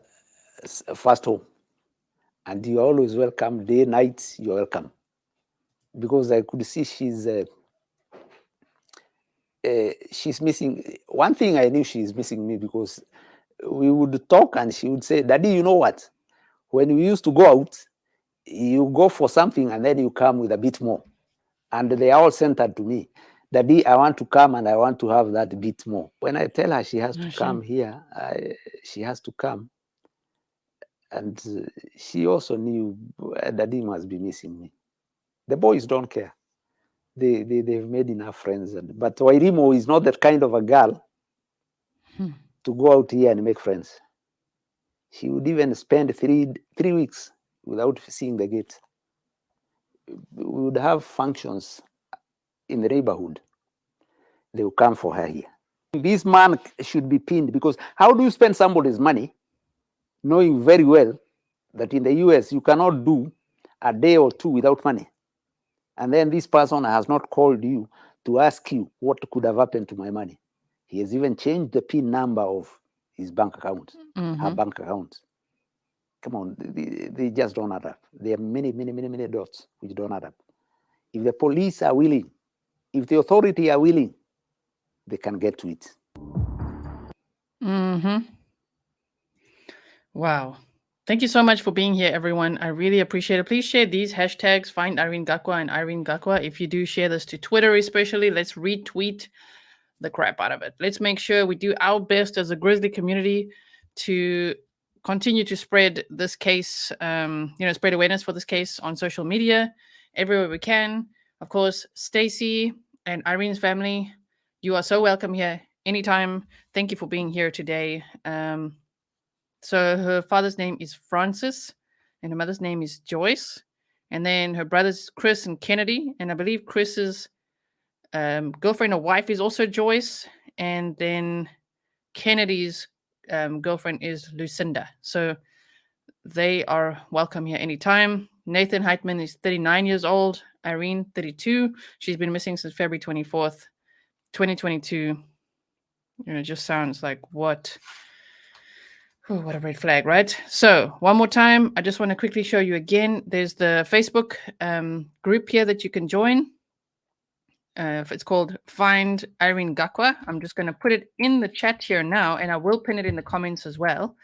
first home, and you are always welcome. Day, night, you're welcome. Because I could see she's missing. One thing I knew, she's missing me, because we would talk and she would say, Daddy, you know what? When we used to go out, you go for something and then you come with a bit more. And they are all centered to me. Daddy, I want to come and I want to have that bit more. When I tell her she has to come here, she has to come. And she also knew Daddy must be missing me. The boys don't care. They've made enough friends. But Wairimo is not that kind of a girl to go out here and make friends. She would even spend three weeks without seeing the gate. We would have functions in the neighborhood. They will come for her here. This man should be pinned, because how do you spend somebody's money knowing very well that in the US you cannot do a day or two without money? And then this person has not called you to ask you what could have happened to my money. He has even changed the PIN number of his bank account, her bank account. Come on, they just don't add up. There are many dots which don't add up. If the police are willing, if the authority are willing, they can get to it. Wow. Thank you so much for being here, everyone. I really appreciate it. Please share these hashtags, find Irene Gakwa and Irene Gakwa. If you do share this to Twitter especially, let's retweet the crap out of it. Let's make sure we do our best as a Grizzly community to continue to spread this case, spread awareness for this case on social media, everywhere we can. Of course, Stacy and Irene's family, you are so welcome here anytime. Thank you for being here today. So her father's name is Francis, and her mother's name is Joyce. And then her brothers, Chris and Kennedy. And I believe Chris's girlfriend or wife is also Joyce. And then Kennedy's girlfriend is Lucinda. So they are welcome here anytime. Nathan Heitman is 39 years old. Irene, 32. She's been missing since February 24th, 2022. It just sounds like what a red flag, right? So one more time, I just want to quickly show you again. There's the Facebook group here that you can join. It's called Find Irene Gakwa. I'm just going to put it in the chat here now, and I will pin it in the comments as well.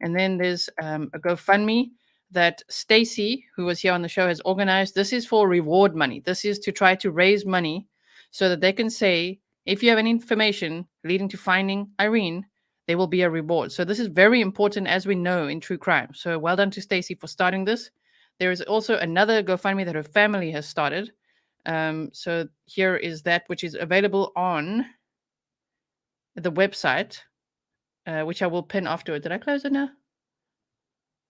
And then there's a GoFundMe that Stacy, who was here on the show, has organized. This is for reward money. This is to try to raise money so that they can say, if you have any information leading to finding Irene, there will be a reward. So this is very important, as we know, in true crime. So well done to Stacy for starting this. There is also another GoFundMe that her family has started. So here is that, which is available on the website, which I will pin afterward. Did I close it now?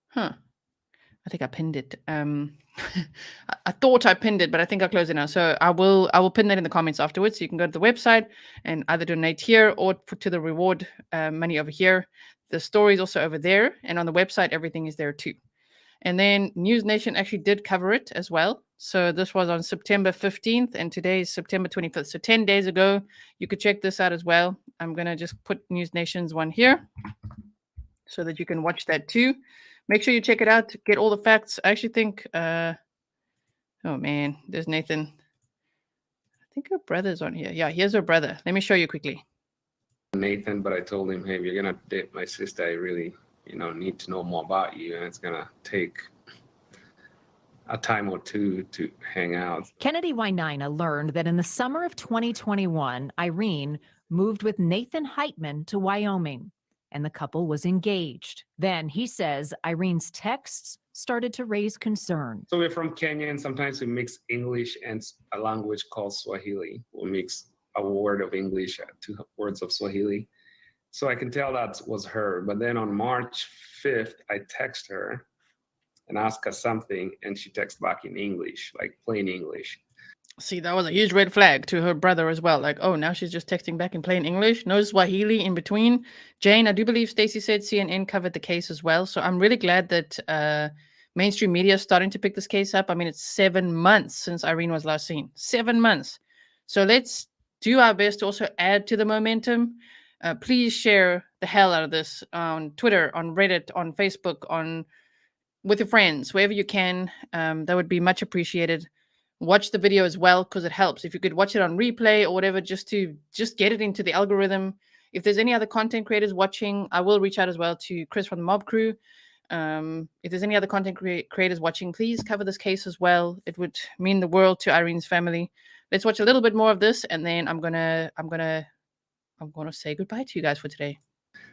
Huh. I think I pinned it. I thought I pinned it, but I think I closed it now. So I will pin that in the comments afterwards. So you can go to the website and either donate here or put to the reward money over here. The story is also over there, and on the website everything is there too. And then News Nation actually did cover it as well. So this was on September 15th, and today is September 25th. So 10 days ago, you could check this out as well. I'm gonna just put News Nation's one here so that you can watch that too. Make sure you check it out. Get all the facts. I actually think, oh man, there's Nathan. I think her brother's on here. Yeah, here's her brother. Let me show you quickly. Nathan, but I told him, hey, if you're gonna date my sister, I really, need to know more about you, and it's gonna take a time or two to hang out. Kennedy Wynina learned that in the summer of 2021, Irene moved with Nathan Heitman to Wyoming, and the couple was engaged. Then he says Irene's texts started to raise concern. So we're from Kenya, and sometimes we mix English and a language called Swahili. We mix a word of English, 2 words of Swahili. So I can tell that was her. But then on March 5th, I text her and ask her something, and she texts back in English, like plain English. See, that was a huge red flag to her brother as well. Like, oh, now she's just texting back in plain English. No Swahili in between. Jane, I do believe Stacy said CNN covered the case as well. So I'm really glad that mainstream media is starting to pick this case up. I mean, it's 7 months since Irene was last seen. 7 months. So let's do our best to also add to the momentum. Please share the hell out of this on Twitter, on Reddit, on Facebook, with your friends, wherever you can. That would be much appreciated. Watch the video as well, because it helps. If you could watch it on replay or whatever, just get it into the algorithm. If there's any other content creators watching, I will reach out as well to Chris from the Mob Crew. If there's any other content creators watching, please cover this case as well. It would mean the world to Irene's family. Let's watch a little bit more of this, and then I'm gonna say goodbye to you guys for today.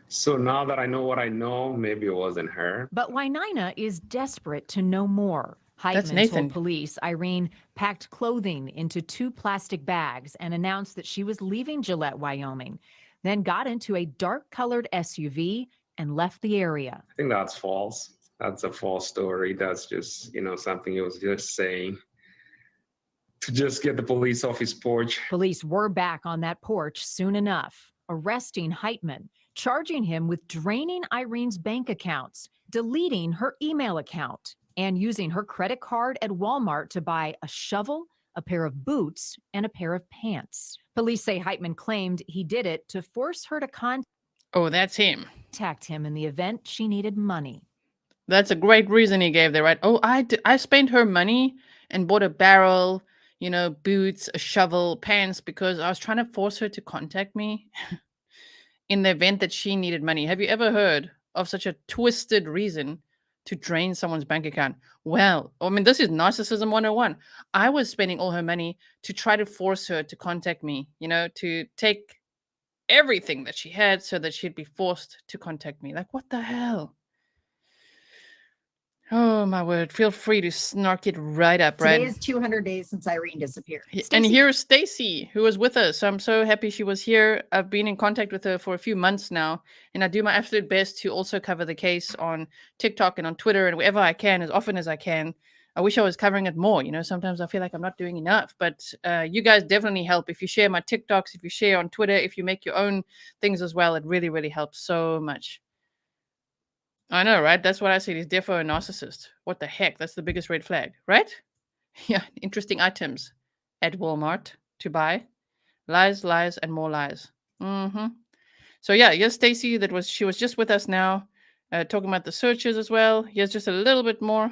So now that I know what I know, maybe it wasn't her. But Wynina is desperate to know more. That's Heitman Nathan. told police Irene packed clothing into 2 plastic bags and announced that she was leaving Gillette, Wyoming, then got into a dark-colored SUV and left the area. I think that's false. That's a false story. That's just, something he was just saying to just get the police off his porch. Police were back on that porch soon enough, arresting Heitman, charging him with draining Irene's bank accounts, deleting her email account, and using her credit card at Walmart to buy a shovel, a pair of boots, and a pair of pants. Police say Heitman claimed he did it to force her to that's him. contact him in the event she needed money. That's a great reason he gave there, right? Oh, I spent her money and bought a barrel, boots, a shovel, pants, because I was trying to force her to contact me in the event that she needed money. Have you ever heard of such a twisted reason to drain someone's bank account? Well, I mean, this is narcissism 101. I was spending all her money to try to force her to contact me, to take everything that she had so that she'd be forced to contact me. Like, what the hell? Oh, my word. Feel free to snark it right up, right? Today is 200 days since Irene disappeared. And here's Stacy, who was with us. I'm so happy she was here. I've been in contact with her for a few months now, and I do my absolute best to also cover the case on TikTok and on Twitter and wherever I can, as often as I can. I wish I was covering it more. Sometimes I feel like I'm not doing enough, but you guys definitely help. If you share my TikToks, if you share on Twitter, if you make your own things as well, it really, really helps so much. I know, right? That's what I said. He's defo a narcissist. What the heck? That's the biggest red flag, right? Yeah, interesting items at Walmart to buy. Lies, lies, and more lies. So yeah, here's Stacy. She was just with us now, talking about the searches as well. Here's just a little bit more.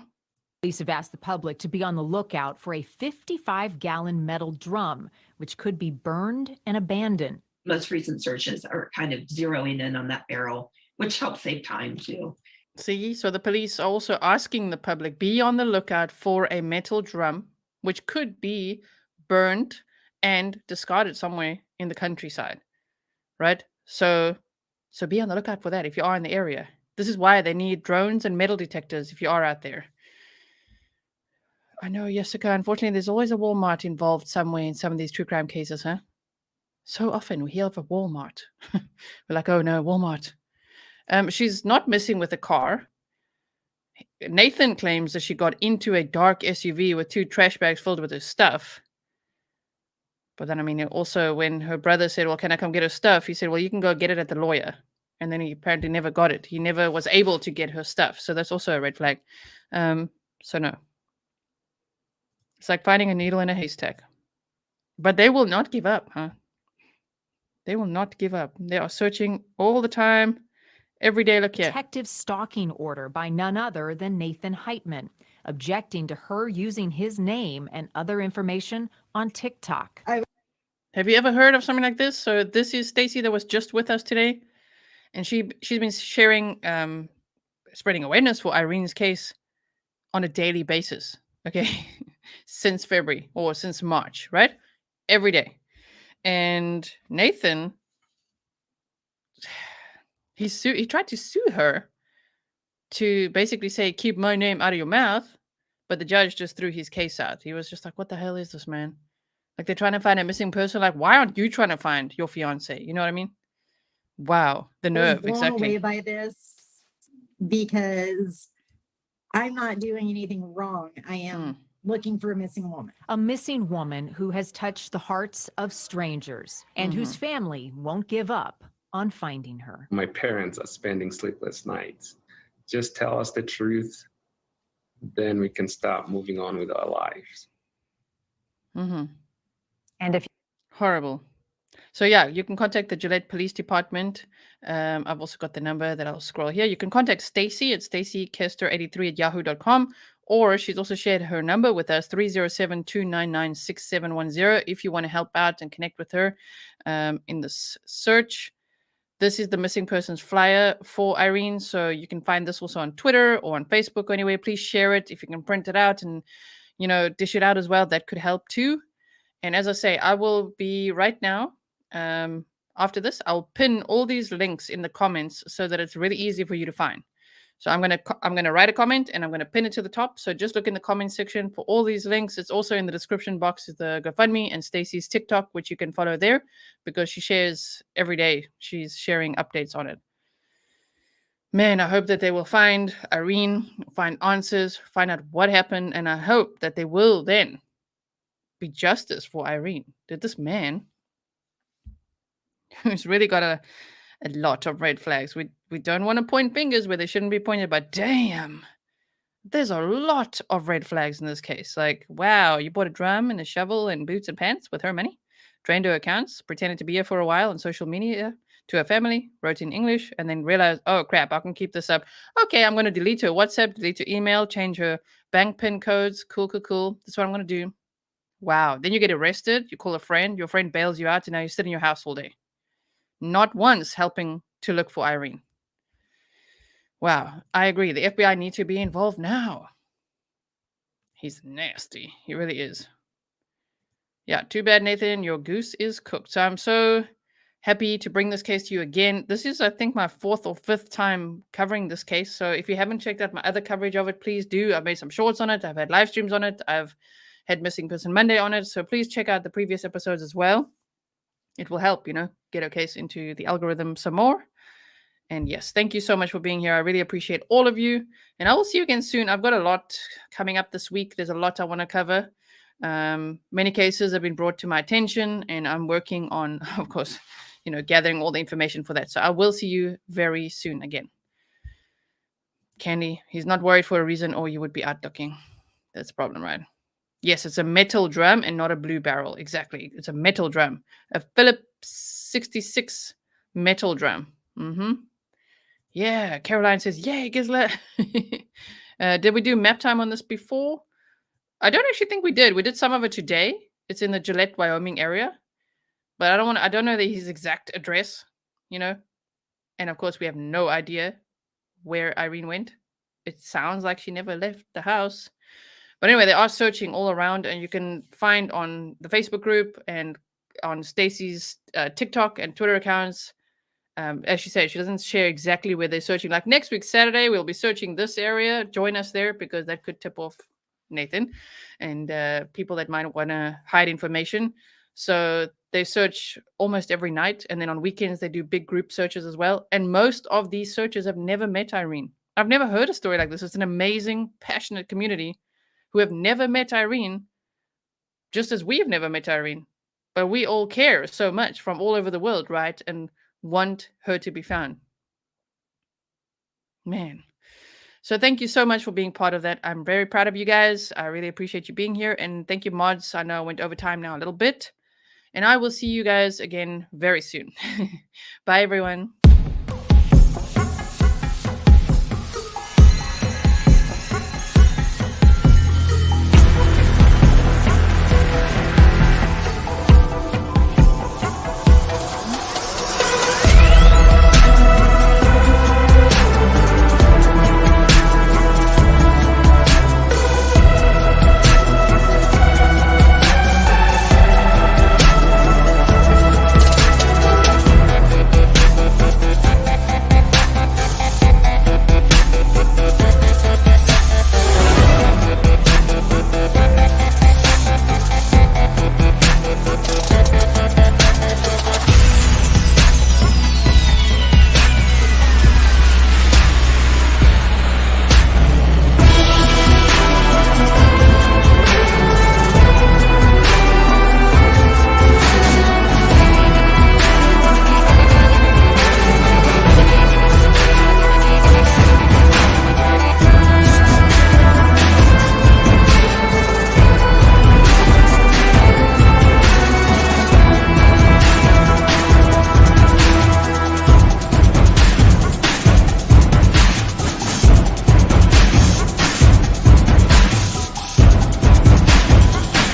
Police have asked the public to be on the lookout for a 55-gallon metal drum, which could be burned and abandoned. Most recent searches are kind of zeroing in on that barrel, which helps save time too. See, so the police are also asking the public, be on the lookout for a metal drum, which could be burned and discarded somewhere in the countryside, right? So be on the lookout for that if you are in the area. This is why they need drones and metal detectors if you are out there. I know, Jessica, unfortunately, there's always a Walmart involved somewhere in some of these true crime cases, huh? So often we hear of a Walmart. We're like, oh no, Walmart. She's not missing with a car. Nathan claims that she got into a dark SUV with 2 trash bags filled with her stuff. But then, I mean, also when her brother said, well, can I come get her stuff? He said, well, you can go get it at the lawyer. And then he apparently never got it. He never was able to get her stuff. So that's also a red flag. So no. It's like finding a needle in a haystack. But they will not give up, huh? They will not give up. They are searching all the time. Every day, look here. Detective stalking order by none other than Nathan Heitman, objecting to her using his name and other information on TikTok. Have you ever heard of something like this? So this is Stacy that was just with us today. And she's been sharing, spreading awareness for Irene's case on a daily basis. Okay. Since February or since March, right? Every day. And Nathan, he tried to sue her to basically say, keep my name out of your mouth. But the judge just threw his case out. He was just like, what the hell is this, man? Like, they're trying to find a missing person. Like, why aren't you trying to find your fiance? You know what I mean? Wow. The nerve. I was blown Exactly. away by this because I'm not doing anything wrong. I am looking for a missing woman. A missing woman who has touched the hearts of strangers and whose family won't give up on finding her. My parents are spending sleepless nights. Just tell us the truth, then we can stop moving on with our lives. And if Horrible. So yeah, you can contact the Gillette Police Department. I've also got the number that I'll scroll here. You can contact Stacy at Stacy Koester 83 at yahoo.com, or she's also shared her number with us, 307-299-6710, if you want to help out and connect with her in this search. This is the missing persons flyer for Irene. So you can find this also on Twitter or on Facebook. Anyway, please share it if you can print it out and, you know, dish it out as well. That could help too. And as I say, I will be right now, after this, I'll pin all these links in the comments so that it's really easy for you to find. So I'm gonna write a comment and I'm gonna pin it to the top. So just look in the comment section for all these links. It's also in the description box is the GoFundMe and Stacy's TikTok, which you can follow there because she shares every day. She's sharing updates on it. Man, I hope that they will find Irene, find answers, find out what happened, and I hope that they will then be justice for Irene. Did this man who's really got a lot of red flags. We don't want to point fingers where they shouldn't be pointed, but damn, there's a lot of red flags in this case. Like, wow, you bought a drum and a shovel and boots and pants with her money, drained her accounts, pretended to be here for a while on social media to her family, wrote in English, and then realized, oh crap, I can keep this up. Okay, I'm going to delete her WhatsApp, delete her email, change her bank PIN codes. Cool. That's what I'm going to do. Wow. Then you get arrested. You call a friend. Your friend bails you out, and now you sit in your house all day. Not once helping to look for Irene. Wow, I agree. The FBI need to be involved now. He's nasty. He really is. Yeah, too bad, Nathan. Your goose is cooked. So I'm so happy to bring this case to you again. This is, I think, my 4th or 5th time covering this case. So if you haven't checked out my other coverage of it, please do. I've made some shorts on it. I've had live streams on it. I've had Missing Person Monday on it. So please check out the previous episodes as well. It will help, get our case into the algorithm some more. And yes, thank you so much for being here. I really appreciate all of you. And I will see you again soon. I've got a lot coming up this week. There's a lot I want to cover. Many cases have been brought to my attention, and I'm working on, of course, gathering all the information for that. So I will see you very soon again. Candy, he's not worried for a reason, or you would be out ducking. That's the problem, right? Yes, it's a metal drum and not a blue barrel. Exactly. It's a metal drum. A Phillips 66 metal drum. Yeah, Caroline says, yay, Gisela. Did we do map time on this before? I don't actually think we did. We did some of it today. It's in the Gillette, Wyoming area. But I don't know his exact address, And of course, we have no idea where Irene went. It sounds like she never left the house. But anyway, they are searching all around, and you can find on the Facebook group and on Stacy's TikTok and Twitter accounts. As she said, she doesn't share exactly where they're searching. Like next week, Saturday, we'll be searching this area. Join us there because that could tip off Nathan and people that might want to hide information. So they search almost every night. And then on weekends, they do big group searches as well. And most of these searchers have never met Irene. I've never heard a story like this. It's an amazing, passionate community who have never met Irene, just as we have never met Irene. But we all care so much from all over the world, right? And want her to be found. Man. So thank you so much for being part of that. I'm very proud of you guys. I really appreciate you being here. And thank you, mods. I know I went over time now a little bit. And I will see you guys again very soon. Bye, everyone.